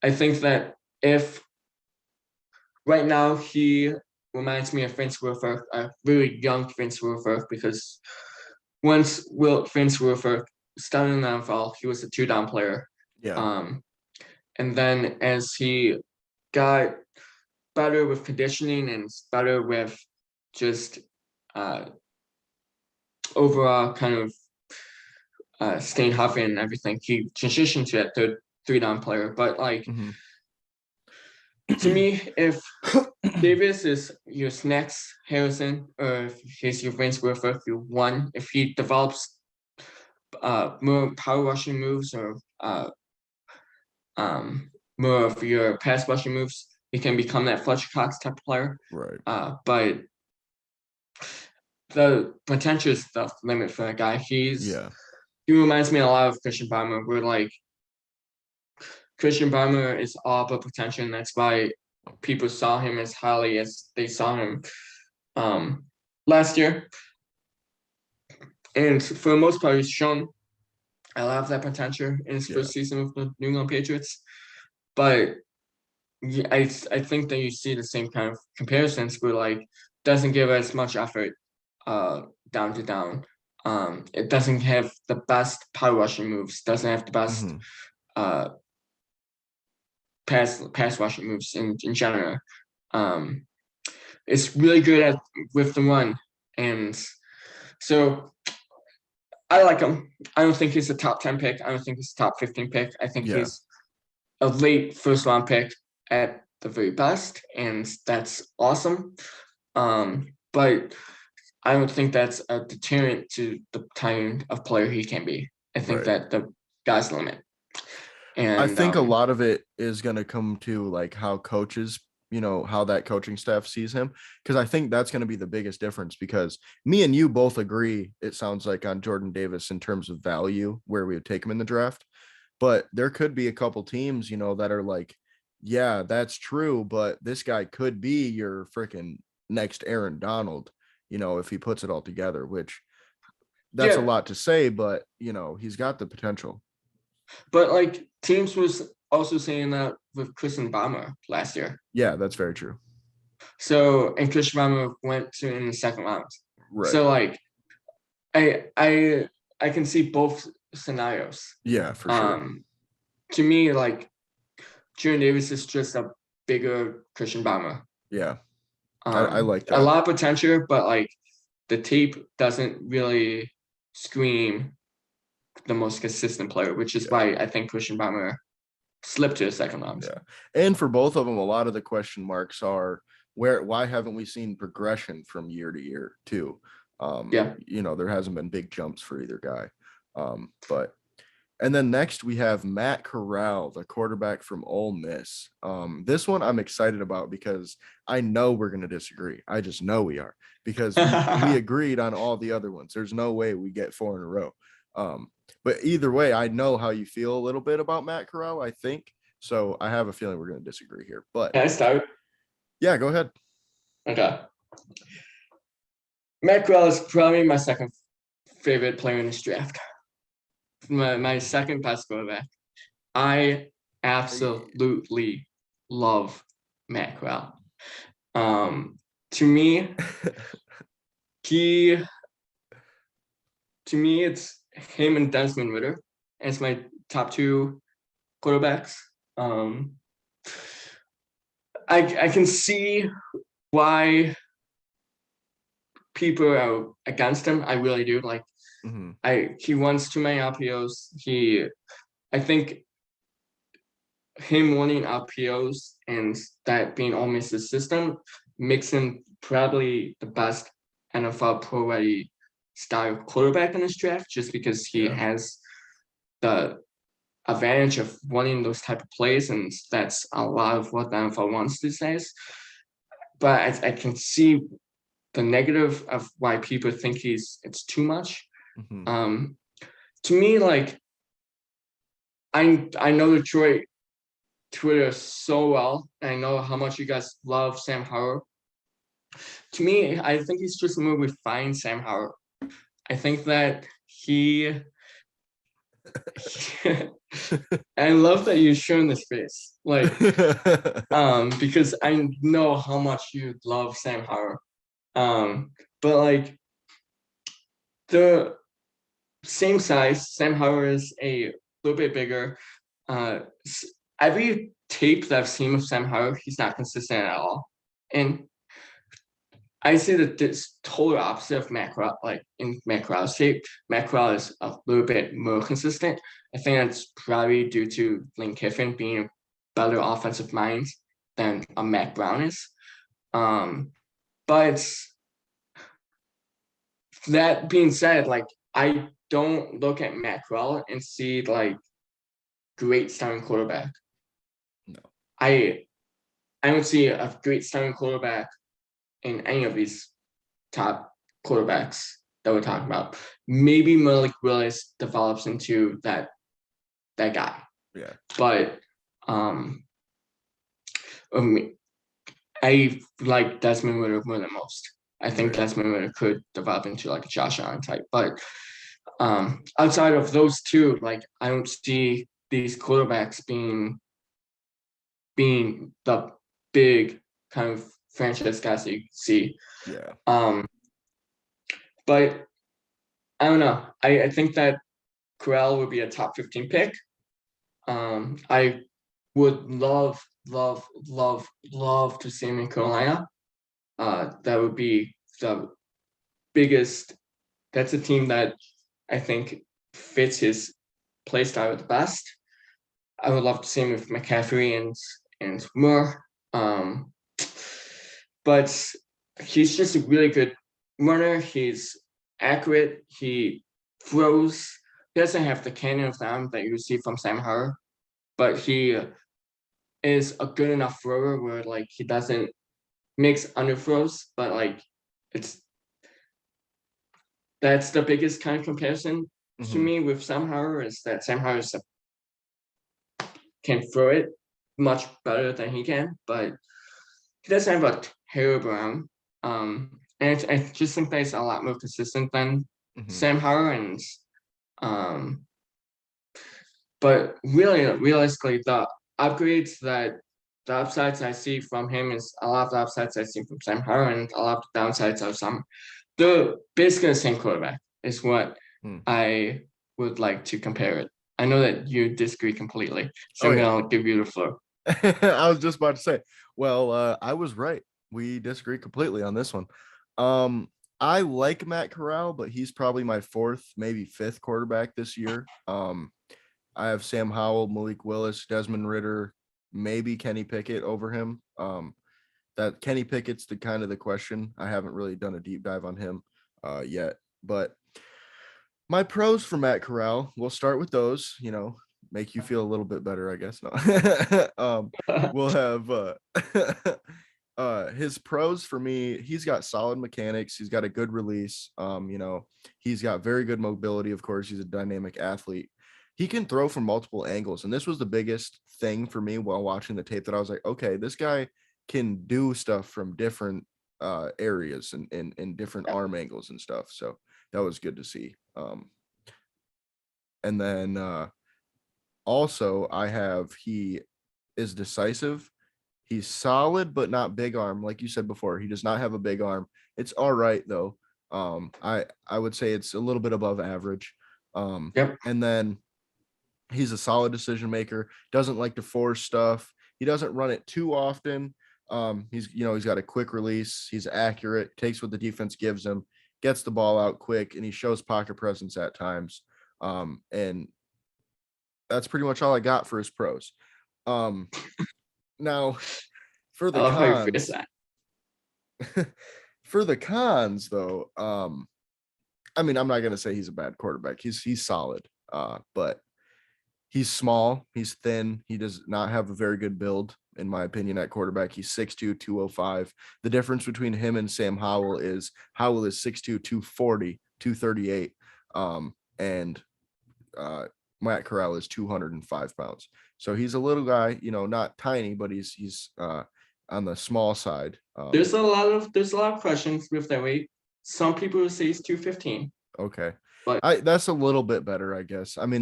I think that if right now he reminds me of Vince Wilfork, a really young Vince Wilfork, because once Vince Wilfork started in the NFL, he was a two-down player. Yeah. Um, and then as he got better with conditioning and better with just uh, overall kind of staying healthy and everything, he transitioned to that third three-down player. But like Mhm. to me, if Davis is your Snacks Harrison, or if he's your Vince Wilfork, you one. If he develops more power rushing moves or more of your pass rushing moves, he can become that Fletcher Cox type of player. Right. But the potential is the limit for that guy. Yeah. He reminds me a lot of Christian Baumer, where like Christian Baumer is all about potential, and that's why people saw him as highly as they saw him um, last year. And for the most part, he's shown a lot of that potential in his Yeah. first season with the New England Patriots. But yeah, I think that you see the same kind of comparisons where like doesn't give as much effort uh down to down. It doesn't have the best power rushing moves, doesn't have the best Mhm. uh pass rushing moves in general. Um it's really good at with the run. And so I like him. I don't think he's a top 10 pick. I don't think he's a top 15 pick. I think Yeah. he's a late first round pick at the very best, and that's awesome. But I don't think that's a deterrent to the kind of player he can be. I think Right. that the sky's the limit. I And think a lot of it is going to come to like how coaches, how that coaching staff sees him. Cause I think that's going to be the biggest difference because me and you both agree, it sounds like on Jordan Davis in terms of value, where we would take him in the draft. But there could be a couple teams, that are like, yeah, that's true. But this guy could be your freaking next Aaron Donald, if he puts it all together, which that's a Yeah, lot to say, but he's got the potential. but like teams was also saying that with Christian Baumer last year. Yeah, that's very true. So and Christian Baumer went to in the second round. Right. So like I can see both scenarios. Yeah, for sure. Um, to me, like Jordan Davis is just a bigger Christian Baumer. Yeah, I like A that. lot of potential, but like the tape doesn't really scream the most consistent player, which is Yeah. why I think Christian Baumer slipped to the second round. Yeah. And for both of them, a lot of the question marks are why haven't we seen progression from year to year too? Yeah. There hasn't been big jumps for either guy. But and then next we have Matt Corral, the quarterback from Ole Miss. This one I'm excited about because I know we're going to disagree. I just know we are because we agreed on all the other ones. There's no way we get 4 in a row. But either way, I know how you feel a little bit about Matt Corral, I think. So I have a feeling we're going to disagree here. But Can I start? yeah, go ahead. Okay. Matt Corral is probably my second favorite player in this draft. My second best quarterback. I absolutely love Matt Corral. To me, he to me it's him and Desmond Ritter as my top two quarterbacks. Um, I can see why people are against him. I really do. Like Mm-hmm. he wants too many RPOs. I think him winning RPOs and that being almost his system makes him probably the best NFL pro ready style quarterback in this draft, just because he Yeah. has the advantage of running those type of plays, and that's a lot of what the NFL wants these days. But I can see the negative of why people think it's too much. Mm-hmm. Um, to me, like I know Detroit Twitter so well. And I know how much you guys love Sam Howell. To me, I think he's just a more refined Sam Howell. I think that I love that you're showing this face. Like, because I know how much you love Sam Howell. But like the same size, Sam Howell is a little bit bigger. Every tape that I've seen of Sam Howell, he's not consistent at all. And I see that this total opposite of Matt Corral. Like in Matt Corral's tape, Matt Corral is a little bit more consistent. I think that's probably due to Lane Kiffin being a better offensive mind than a Matt Brown is. But that being said, like I don't look at Matt Corral and see like great starting quarterback. No. I don't see a great starting quarterback in any of these top quarterbacks that we're talking about. Maybe Malik Willis develops into that guy, Yeah. but I like Desmond Ritter more than most. I think Yeah. Desmond Ritter could develop into like a Josh Allen type, but outside of those two, like I don't see these quarterbacks being the big kind of franchise guys that you see. Yeah. But I don't know. I think that Corral would be a top 15 pick. I would love to see him in Carolina. That would be the biggest. That's a team that I think fits his play style the best. I would love to see him with McCaffrey and Moore. But he's just a really good runner. He's accurate. He throws. He doesn't have the cannon of the arm that you see from Sam Howell, but he is a good enough thrower where like he doesn't makes underthrows, but like it's that's the biggest kind of comparison to Mm-hmm. me with Sam Howell is that Sam Howell can throw it much better than he can, but he doesn't have a terrible arm. and I just think that he's a lot more consistent than Mhm. Sam Howell. And um, but really, realistically, the upgrades that the upsides I see from him is a lot of the upsides I see from Sam Howell, and a lot of the downsides of some. They're basically the same quarterback is what Hmm. I would like to compare it. I know that you disagree completely, so Oh I'm yeah. gonna give you the floor. I was just about to say, well, I was right. We disagree completely on this one. Um, I like Matt Corral, but he's probably my fourth, maybe fifth quarterback this year. I have Sam Howell, Malik Willis, Desmond Ritter, maybe Kenny Pickett over him. That Kenny Pickett's the kind of the question. I haven't really done a deep dive on him yet, but my pros for Matt Corral, we'll start with those, make you feel a little bit better, I guess. No. We'll have his pros for me, he's got solid mechanics, he's got a good release. He's got very good mobility, of course, he's a dynamic athlete. He can throw from multiple angles, and this was the biggest thing for me while watching the tape that I was like, okay, this guy can do stuff from different areas and different Yeah. arm angles and stuff. So that was good to see. And then also I have he is decisive. He's solid, but not big arm. Like you said before, he does not have a big arm. It's all right though. I would say it's a little bit above average. Yep. And then he's a solid decision maker, doesn't like to force stuff. He doesn't run it too often. He's got a quick release, he's accurate, takes what the defense gives him, gets the ball out quick, and he shows pocket presence at times. And that's pretty much all I got for his pros. Um, now for I the love how you phrase cons, that. for the cons though, I mean, I'm not gonna say he's a bad quarterback. He's solid, but he's small, he's thin, he does not have a very good build, in my opinion, at quarterback. He's 6'2", 205. The difference between him and Sam Howell is 6'2", 240, 238. And Matt Corral is 205 pounds. So he's a little guy, not tiny, but he's on the small side. There's a lot of questions with that weight. Some people say he's 215, Okay. but That's a little bit better, I guess. I mean,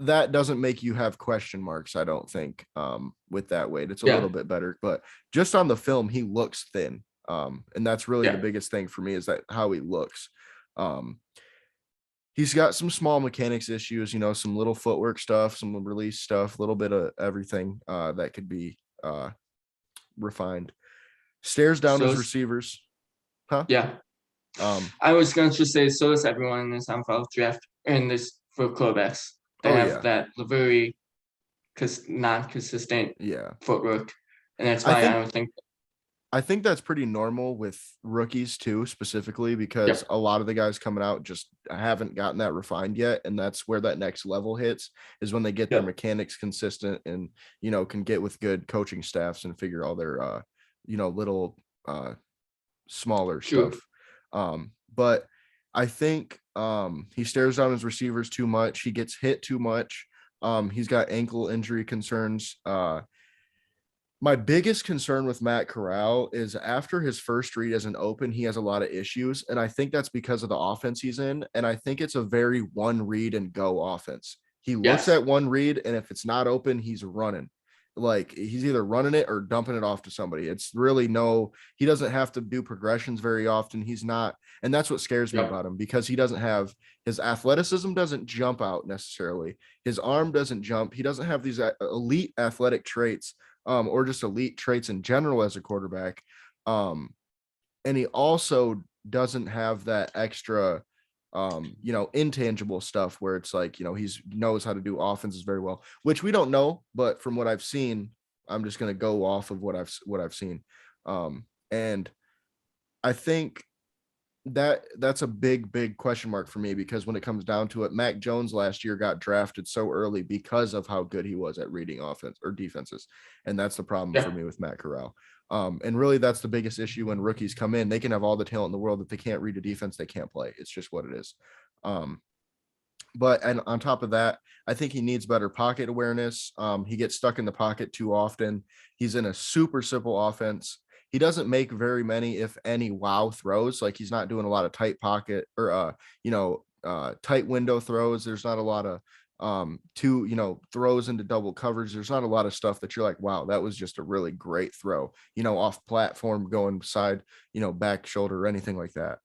that doesn't make you have question marks, I don't think, with that weight. It's a yeah, little bit better, but just on the film, he looks thin. And that's really the yeah. biggest thing for me is that how he looks. Um, he's got some small mechanics issues, some little footwork stuff, some release stuff, a little bit of everything that could be refined. Stares down So his receivers. Huh? yeah, Um, I was going to say so is everyone in this NFL draft and this for quarterbacks. They oh have yeah. that very non-consistent Yeah. footwork, and that's I why I think don't think. I think that's pretty normal with rookies too, specifically because Yep, a lot of the guys coming out just haven't gotten that refined yet. And that's where that next level hits is when they get their yep, mechanics consistent and, can get with good coaching staffs and figure all their, little smaller true. stuff. But I think he stares down his receivers too much. He gets hit too much. He's got ankle injury concerns. My biggest concern with Matt Corral is after his first read as an open, he has a lot of issues. And I think that's because of the offense he's in. And I think it's a very one read and go offense. He looks Yes, at one read, and if it's not open, he's running. Like he's either running it or dumping it off to somebody. It's really he doesn't have to do progressions very often. He's not, and that's what scares me yep, about him because he doesn't have his athleticism doesn't jump out necessarily. His arm doesn't jump. He doesn't have these elite athletic traits or just elite traits in general as a quarterback. And he also doesn't have that extra, intangible stuff where it's like, he's knows how to do offenses very well, which we don't know, but from what I've seen, I'm just going to go off of what I've seen. And I think that's a big question mark for me because when it comes down to it, Mac Jones last year got drafted so early because of how good he was at reading offense or defenses, and that's the problem for yeah, me with Matt Corral. And really, that's the biggest issue when rookies come in. They can have all the talent in the world, if they can't read a defense, they can't play. It's just what it is. Um, but and on top of that, I think he needs better pocket awareness. He gets stuck in the pocket too often. He's in a super simple offense. he doesn't make very many, if any, wow throws. Like he's not doing a lot of tight pocket or tight window throws. There's not a lot of throws into double coverage. There's not a lot of stuff that you're like, wow, that was just a really great throw, off platform going side, back shoulder or anything like that.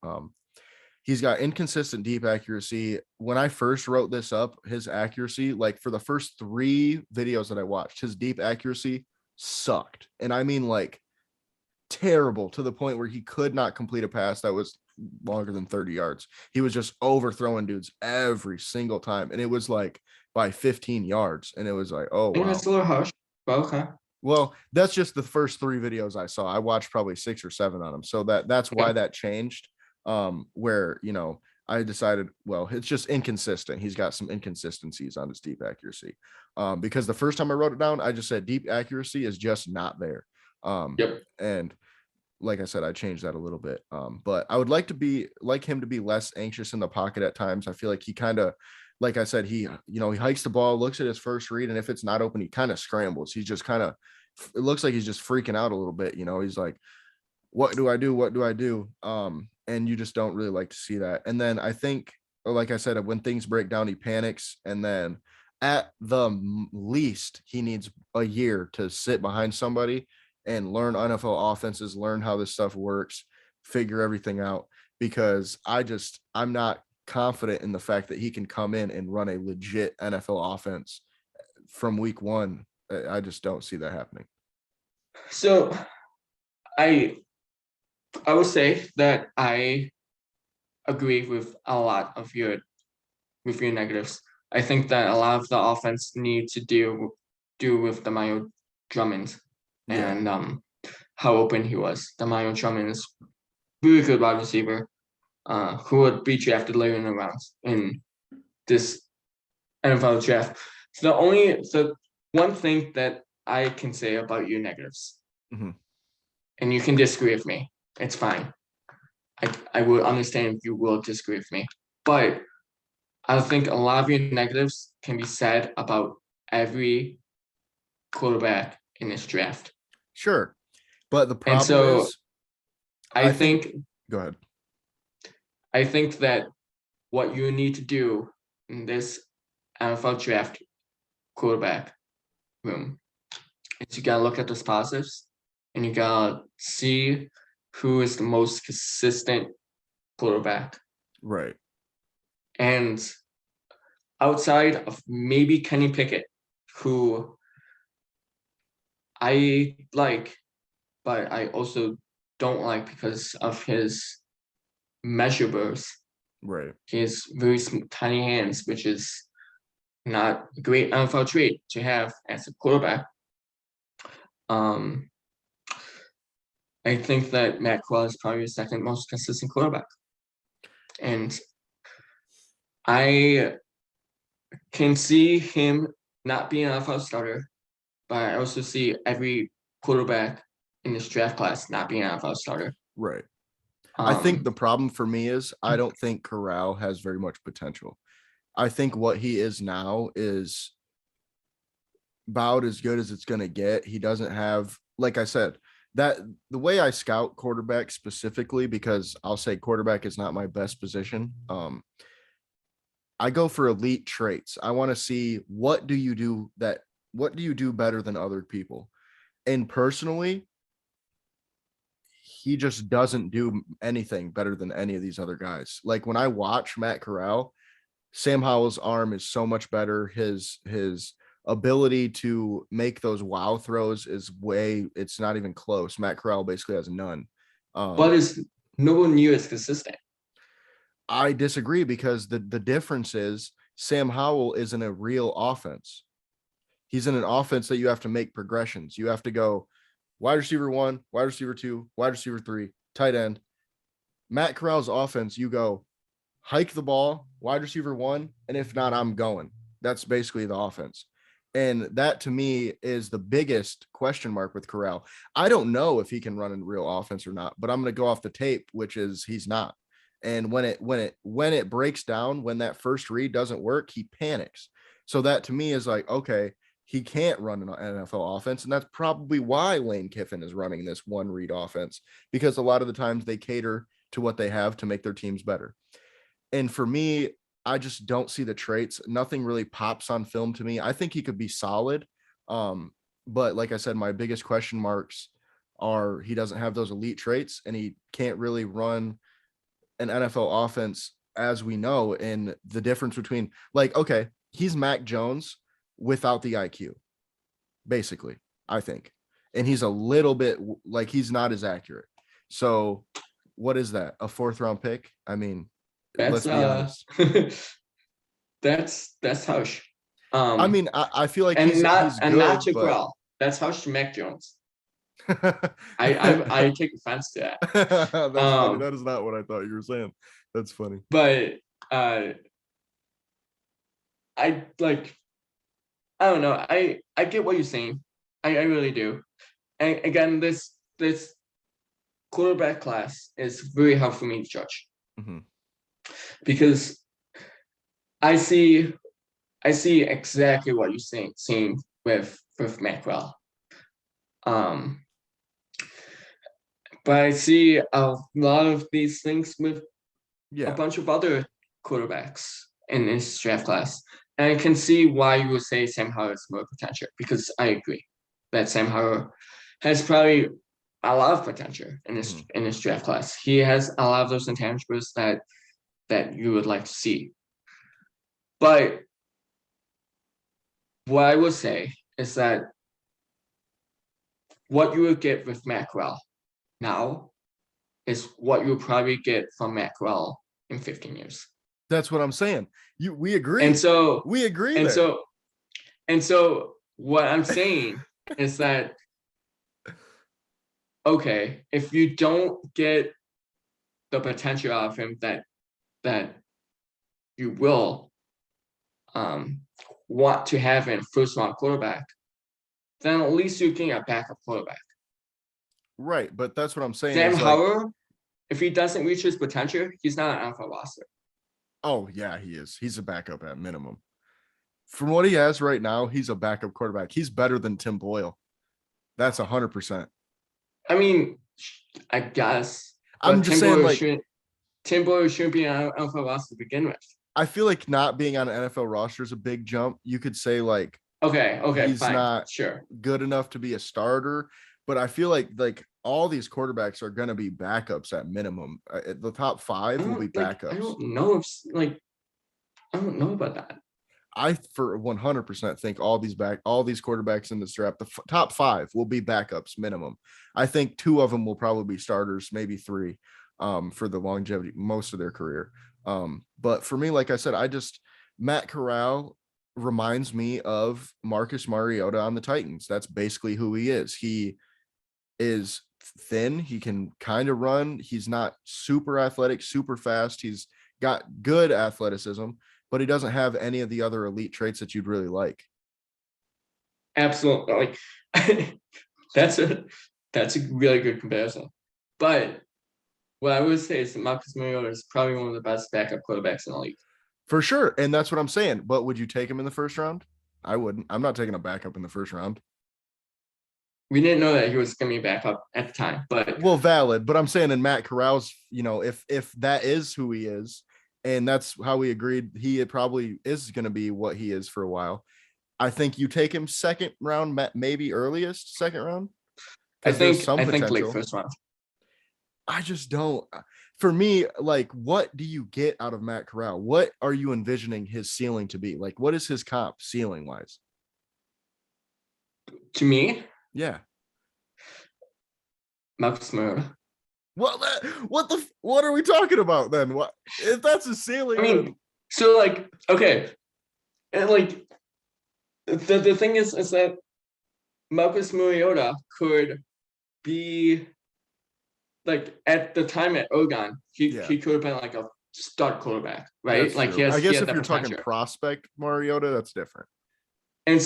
He's got inconsistent deep accuracy. When I first wrote this up, his accuracy, like for the first 3 videos that I watched, his deep accuracy sucked. And I mean like terrible, to the point where he could not complete a pass that was longer than 30 yards. He was just overthrowing dudes every single time. And it was like by 15 yards. And it was like, oh, I think wow. that's a little harsh, but okay. Well, that's just the first 3 videos I saw. I watched probably 6 or 7 on them. So that's why Okay. that changed. Where, I decided, well, it's just inconsistent. He's got some inconsistencies on his deep accuracy. Because the first time I wrote it down, I just said deep accuracy is just not there. Yep. And like I said, I changed that a little bit. But I would like him to be less anxious in the pocket at times. I feel like he kind of, like I said, he hikes the ball, looks at his first read, and if it's not open, he kind of scrambles. He's just kind of, it looks like he's just freaking out a little bit. He's like, what do I do? What do I do? And you just don't really like to see that. And then I think, like I said, when things break down, he panics. And then at the least, he needs a year to sit behind somebody and learn NFL offenses, learn how this stuff works, figure everything out. Because I'm not confident in the fact that he can come in and run a legit NFL offense from week 1. I just don't see that happening. So I I would say that I agree with a lot of your negatives. I think that a lot of the offense need to do with the Mayo Drummond Yeah. and how open he was. The Mayo Drummond is really good wide receiver, who would be drafted later in the rounds in this NFL draft. The one thing that I can say about your negatives, Mm-hmm. and you can disagree with me, it's fine. I will understand if you will disagree with me, but I think a lot of your negatives can be said about every quarterback in this draft. Sure. But the And problem so is, I I think, think go ahead. I think that what you need to do in this NFL draft quarterback room is you gotta look at those positives and you gotta see who is the most consistent quarterback. Right. And outside of maybe Kenny Pickett, who I like, but I also don't like because of his measurables. Right. He has very tiny hands, which is not a great NFL trait to have as a quarterback. Um, I think that Matt Corral is probably the second most consistent quarterback, and I can see him not being an NFL starter, but I also see every quarterback in this draft class not being an NFL starter. Right. I think Um, the problem for me is I don't think Corral has very much potential. I think what he is now is about as good as it's going to get. He doesn't have, like I said, that the way I scout quarterback specifically, because I'll say quarterback is not my best position. I go for elite traits. I want to see what do you do better than other people. And personally, he just doesn't do anything better than any of these other guys. Like when I watch Matt Corral, Sam Howell's arm is so much better. His ability to make those wow throws it's not even close. Matt Corral basically has none. but Um, is no one near as consistent. I disagree because the difference is Sam Howell is in a real offense. He's in an offense that you have to make progressions. You have to go wide receiver 1, wide receiver 2, wide receiver 3, tight end. Matt Corral's offense, you go hike the ball, wide receiver 1, and if not, I'm going. That's basically the offense. And that to me is the biggest question mark with Corral. I don't know if he can run in real offense or not, but I'm going to go off the tape, which is he's not. And when it breaks down, when that first read doesn't work, he panics. So that to me is like, okay, he can't run an NFL offense. And that's probably why Lane Kiffin is running this one read offense, because a lot of the times they cater to what they have to make their teams better. And for me, I just don't see the traits. Nothing really pops on film to me. I think he could be solid. But like I said, my biggest question marks are he doesn't have those elite traits and he can't really run an NFL offense as we know. And the difference between, like, okay, he's Mac Jones without the IQ, basically, I think. And he's a little bit like he's not as accurate. So what is that? A 4th round pick? I mean, That's let's be honest. that's harsh. I mean, I feel like And he's not good, but Jaquel. That's harsh to Mac Jones. that's I take offense to that. funny. That is not what I thought you were saying. That's funny. But I like, I don't know. I get what you're saying. I really do. And again, this quarterback class is very hard for me to judge Mm-hmm. because I see exactly what you're saying with Macwell. But I see a lot of these things with a Yeah. bunch of other quarterbacks in this draft class. And I can see why you would say Sam Howell has more potential, because I agree that Sam Howell has probably a lot of potential in this draft class. He has a lot of those intangibles that you would like to see. But what I would say is that what you would get with Macwell now is what you'll probably get from Macwell in 15 years. That's what I'm saying. We agree. And so we agree and there. so what I'm saying is that, okay, if you don't get the potential out of him that you will want to have in first round quarterback, then at least you can get a backup quarterback. Right, but that's what I'm saying. Sam Is like, Howell, if he doesn't reach his potential, he's not an NFL roster. oh yeah, he is. He's a backup at minimum. From what he has right now, he's a backup quarterback. He's better than Tim Boyle. That's 100%. I mean, I guess. I'm just saying, like, Tim Boyle shouldn't be an NFL roster to begin with. I feel like not being on an NFL roster is a big jump. You could say, like, okay, he's fine, not sure good enough to be a starter, but I feel like all these quarterbacks are going to be backups at minimum. The top 5 will be backups. I don't know if I don't know about that. I for 100% think all these quarterbacks in this draft, the top 5 will be backups minimum. I think 2 of them will probably be starters, maybe 3, for the longevity, most of their career. But for me, like I said, Matt Corral reminds me of Marcus Mariota on the Titans. That's basically who he is. He is thin. He can kind of run. He's not super athletic, super fast. He's got good athleticism, but he doesn't have any of the other elite traits that you'd really like. Absolutely. Like, that's a really good comparison. But what I would say is that Marcus Mariota is probably one of the best backup quarterbacks in the league. For sure. And that's what I'm saying. But would you take him in the first round? I wouldn't. I'm not taking a backup in the first round. We didn't know that he was going to be backup at the time, but well, valid. But I'm saying in Matt Corral's, if that is who he is, and that's how we agreed, he probably is going to be what he is for a while. I think you take him second round, maybe earliest second round. I think late first round. I just don't. For me, like, what do you get out of Matt Corral? What are you envisioning his ceiling to be? Like, what is his comp ceiling wise? To me? Yeah. Marcus Mariota. What are we talking about then? What if that's a ceiling? I mean, so like, okay, and like the thing is that Marcus Mariota could be like at the time at Oregon, he could have been like a stud quarterback, right? That's like true. he has. I guess if you're talking prospect Mariota, that's different. And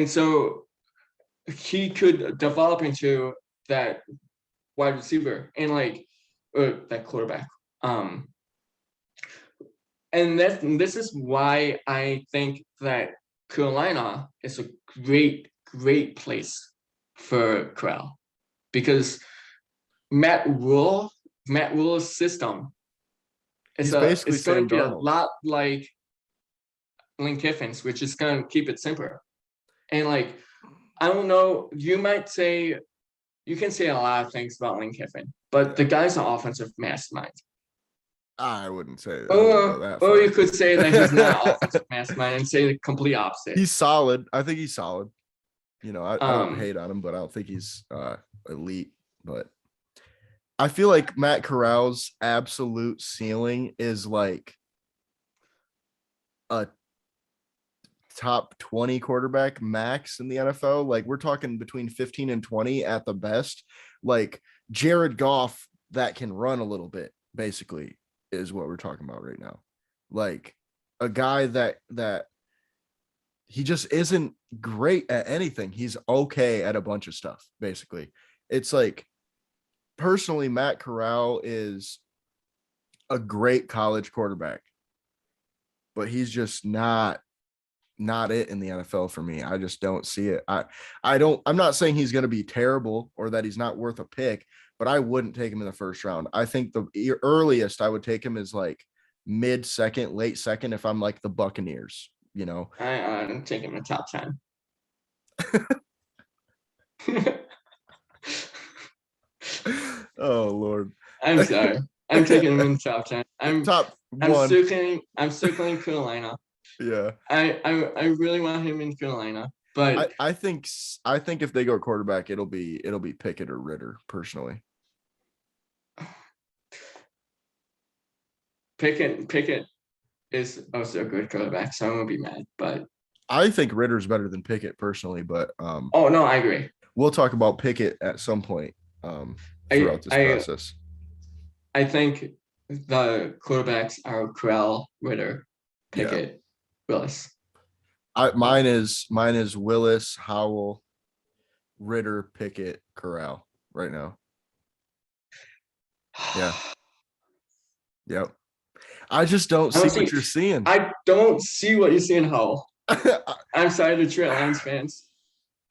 so he could develop into that wide receiver and that quarterback. And this is why I think that Carolina is a great place for Corral because Matt Rule's system He's basically it's going Sam to be a Darnold. lot like Lane Kiffin's, which is going to keep it simpler. And like, I don't know, you can say a lot of things about Lane Kiffin, but the Yeah, guy's an offensive mastermind. I wouldn't go that Or you far. could say that he's not an offensive mastermind and say the complete opposite. He's solid. I think he's solid. I don't Um, hate on him, but I don't think he's elite. But I feel like Matt Corral's absolute ceiling is like a top 20 quarterback max in the NFL. Like we're talking between 15 and 20 at the best. Like Jared Goff that can run a little bit, basically, is what we're talking about right now. Like a guy that he just isn't great at anything. He's okay at a bunch of stuff, basically. It's like personally, Matt Corral is a great college quarterback, but he's just not it in the NFL for me. I just don't see it. I'm not saying he's going to be terrible or that he's not worth a pick, but I wouldn't take him in the first round. I think the earliest I would take him is like mid second, late second if I'm like the Buccaneers, I'm taking him in the top 10. Oh Lord. I'm sorry. I'm taking him in the top 10. Top one. I'm circling Carolina. Yeah. I really want him in Carolina, but I think if they go quarterback, it'll be Pickett or Ritter, personally. Pickett is also a good quarterback, so I won't be mad. But I think Ritter's better than Pickett personally, but oh no, I agree. we'll talk about Pickett at some point I throughout this I process. I think the quarterbacks are Corral, Ritter, Yeah. Pickett, Willis. Mine is Willis, Howell, Ritter, Pickett, Corral right now. Yeah. Yep. I just don't I don't see see. what you're seeing. I don't see what you see in Howell. I'm sorry, Detroit Lions fans.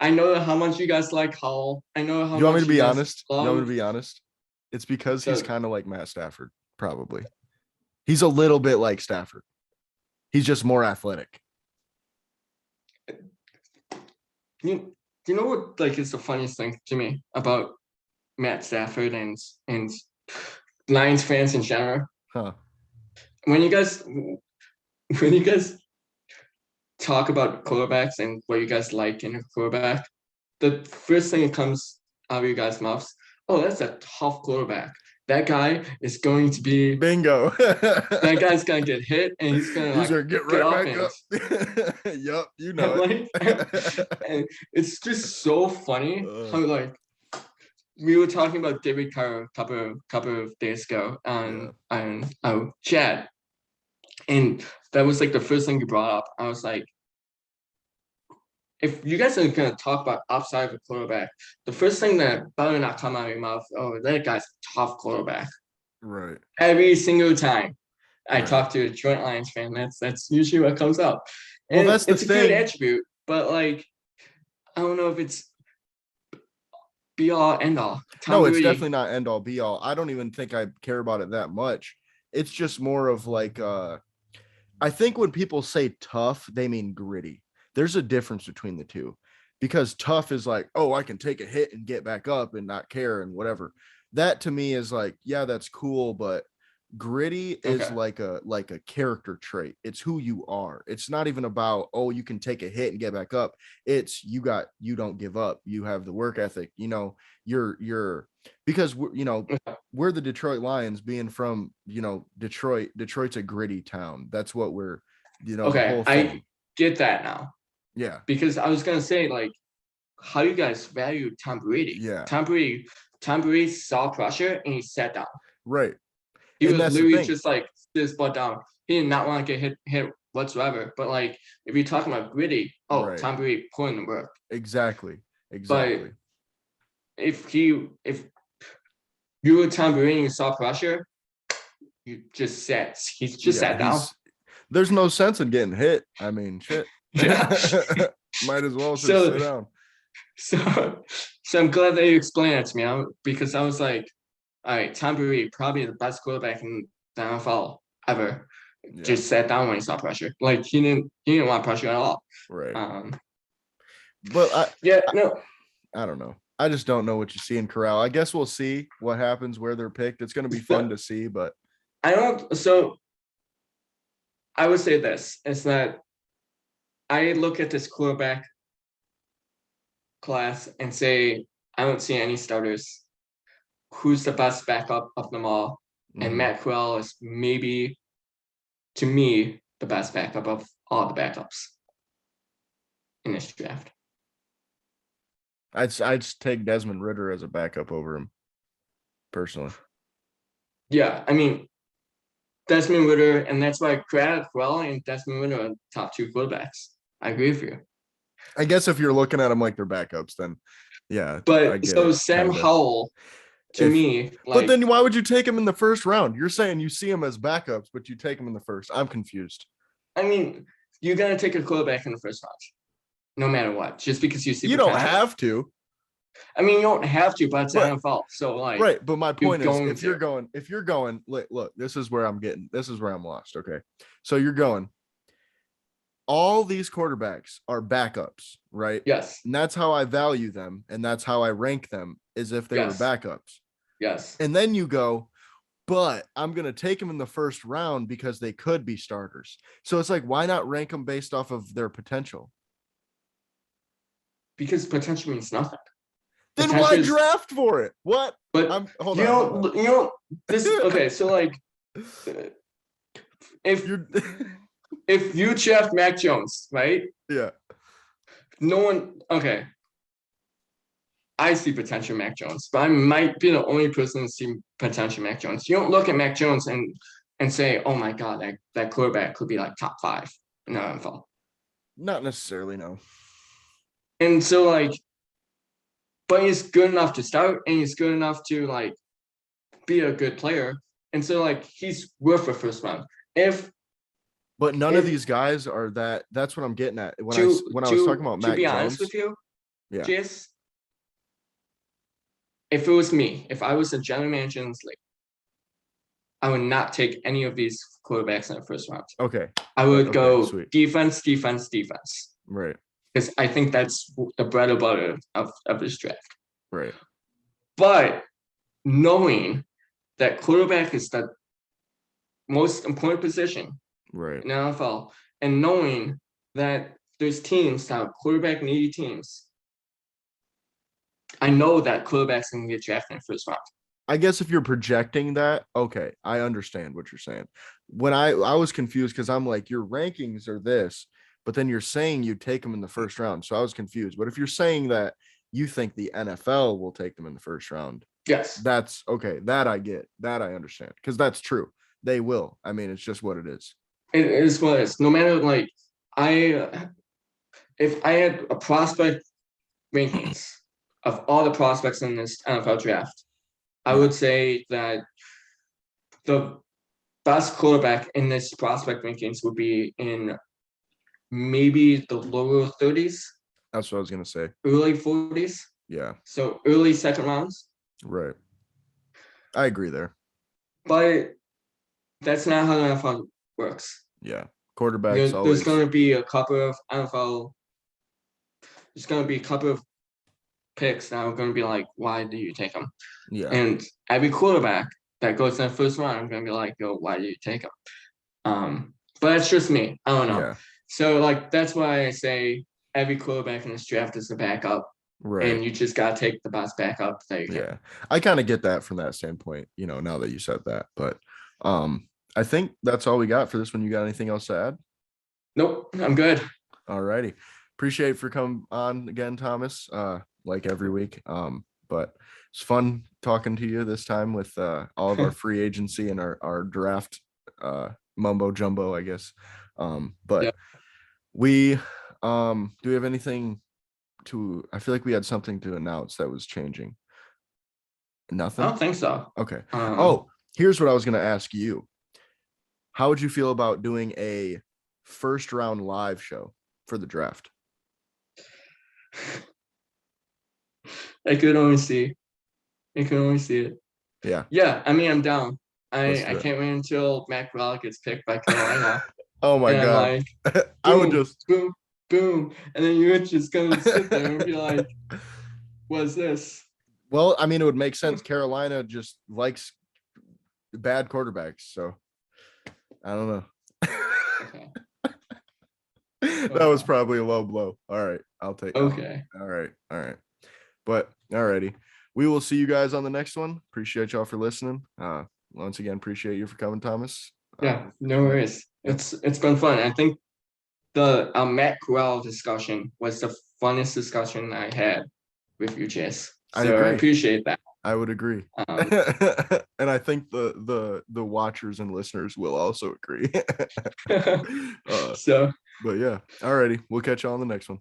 I know how much you guys like Howell. I know how You want me much to you be guys honest? You want me love to be honest? It's because he's the. kind of like Matt Stafford, probably. He's a little bit like Stafford. He's just more athletic. You know what like is the funniest thing to me about Matt Stafford and Lions fans in general? Huh. When you guys talk about quarterbacks and what you guys like in a quarterback, the first thing that comes out of you guys' mouths, oh, that's a tough quarterback. That guy is going to be Bingo. that guy's gonna get hit and he's gonna He's like gonna get get right up back and up. Yup, you know and like it. and it's just so funny uh, how like we were talking about David Carr a couple of days ago yeah. on chat, and that was like the first thing you brought up. I was like, if you guys are gonna talk about upside of a quarterback, the first thing that better not come out of your mouth, oh, that guy's a tough quarterback. Right. Every single time I Right. talk to a Detroit Lions fan, that's usually what comes up. Well, And that's the it's a good thing. attribute, but like I don't know if it's be all end all. Tom No, it's Brady, definitely not end all be all. I don't even think I care about it that much. It's just more of like I think when people say tough, they mean gritty. There's a difference between the two because tough is like, oh, I can take a hit and get back up and not care and whatever. That to me is like, yeah, that's cool, but gritty is okay, like a character trait. It's who you are. It's not even about, oh, you can take a hit and get back up. It's you don't give up. You have the work ethic. You're because we're the Detroit Lions being from, Detroit. Detroit's a gritty town. That's what we're, the okay, whole I thing. get that now Yeah. because I was gonna say like how you guys value Tom Brady. Yeah. Tom Brady saw pressure and he sat down. Right. He And was that's the literally thing. just like this butt down. He did not want to get hit whatsoever. But like if you're talking about gritty, oh, Right. Tom Brady pulling the work. Exactly. But Exactly. if you were Tom Brady and you saw pressure, you just sat. He's just Yeah. sat down. There's no sense in getting hit. I mean, shit. Yeah. Might as well just So sit down. so so I'm glad that you explained it to me because I was like, all right, Tom Brady, probably the best quarterback in the NFL ever. Yeah, Just sat down when he saw pressure. Like he didn't want pressure at all. right. Um, But yeah, no, I don't know. I just don't know what you see in Corral. I guess we'll see what happens where they're picked. It's going to be fun but to see, but I don't. So I would say this is that I look at this quarterback class and say I don't see any starters. Who's the best backup of them all? And mhm. Matt Corral is maybe, to me, the best backup of all the backups in this draft. I'd take Desmond Ritter as a backup over him personally. Yeah, I mean Desmond Ritter, and that's why Corral and Desmond Ritter are top two quarterbacks. I agree with you. I guess if you're looking at them like they're backups, then yeah, I But get so it, Sam kind of. Howell, to If me, but like then why would you take him in the first round? You're saying you see him as backups, but you take him in the first. I'm confused. I mean, you're gonna take a quarterback in the first round, no matter what, just because you see You don't potential. have to, I mean, you don't have to, but it's the but NFL. So like right. But my you're point is, going to. if you're going, look, this is where I'm getting. This is where I'm lost. Okay, so you're going. All these quarterbacks are backups, right? Yes. And that's how I value them, and that's how I rank them, is if they were Yes. backups. Yes. And then you go, but I'm going to take them in the first round because they could be starters. So it's like, why not rank them based off of their potential? Because potential means nothing. Then why Potential is, draft for it? What? but I'm hold on, hold on. this okay. So like, if You're if you draft Mac Jones, right? yeah. No one. Okay, I see potential Mac Jones, but I might be the only person to see potential Mac Jones. You don't look at Mac Jones and say, "Oh my God, that quarterback could be like top 5 in the NFL." Not necessarily, no. And so like, but he's good enough to start, and he's good enough to like be a good player, and so like he's worth a first round. If But none of if these guys are that. That's what I'm getting at. to When I was talking to about to Mac be honest Jones, with you, yeah. Jace, if it was me, if I was a general manager in this league, I would not take any of these quarterbacks in the first round. Okay. I would Okay, go sweet. defense, defense, defense. Right. Because I think that's the bread and butter of this draft. Right. But knowing that quarterback is the most important position Right. in the NFL, and knowing that there's teams that are quarterback needy teams, I know that quarterbacks can get drafted in the first round. I guess if you're projecting that, okay, I understand what you're saying. When I was confused because I'm like, your rankings are this, but then you're saying you take them in the first round. So I was confused. But if you're saying that you think the NFL will take them in the first round, Yes. that's okay. That I get. That I understand. Because that's true. They will. I mean, it's just what it is. It is what it is. No matter like I if I had a prospect rankings of all the prospects in this NFL draft, I Yeah. would say that the best quarterback in this prospect rankings would be in maybe the lower 30s, That's what I was gonna say. early 40s. Yeah. So early second rounds. Right. I agree there. But that's not how the NFL works. Yeah. Quarterbacks There's always. going to be a couple of NFL, there's going to be a couple of picks that are going to be like, why do you take them? Yeah. And every quarterback that goes in the first round, I'm going to be like, yo, why do you take them? But that's just me. I don't know. Yeah. So like that's why I say every quarterback in this draft is a backup, Right. and you just gotta take the best backup that you can. Yeah. I kind of get that from that standpoint, now that you said that. But I think that's all we got for this one. You got anything else to add? Nope, I'm good. All righty. Appreciate for coming on again, Thomas. Like every week. But it's fun talking to you this time with all of our free agency and our draft mumbo jumbo, I guess. But Yep. we do we have anything I feel like we had something to announce that was changing. I Nothing? don't think so. Okay. Oh, here's what I was going to ask you. How would you feel about doing a first round live show? for the draft. I could only see. I can only see it. Yeah. Yeah, I mean, I'm down. Let's I do it. can't wait until Matt Corral gets picked by Carolina, Oh my and God. like, I would boom, just boom, boom, and then you're just gonna sit there and be like, "What's this?" well, I mean, it would make sense. Carolina just likes bad quarterbacks, so I don't know. Okay. That was probably a low blow. All right, I'll take. Okay. All right, all right. But all righty, we will see you guys on the next one. Appreciate y'all for listening. Once again, appreciate you for coming, Thomas. Yeah, no worries. Yep. It's been fun. I think the Matt Corral discussion was the funnest discussion I had with you, Chase. I So I agree. appreciate that. I would agree. Um, And I think the watchers and listeners will also agree. so But yeah, all righty, we'll catch you on the next one.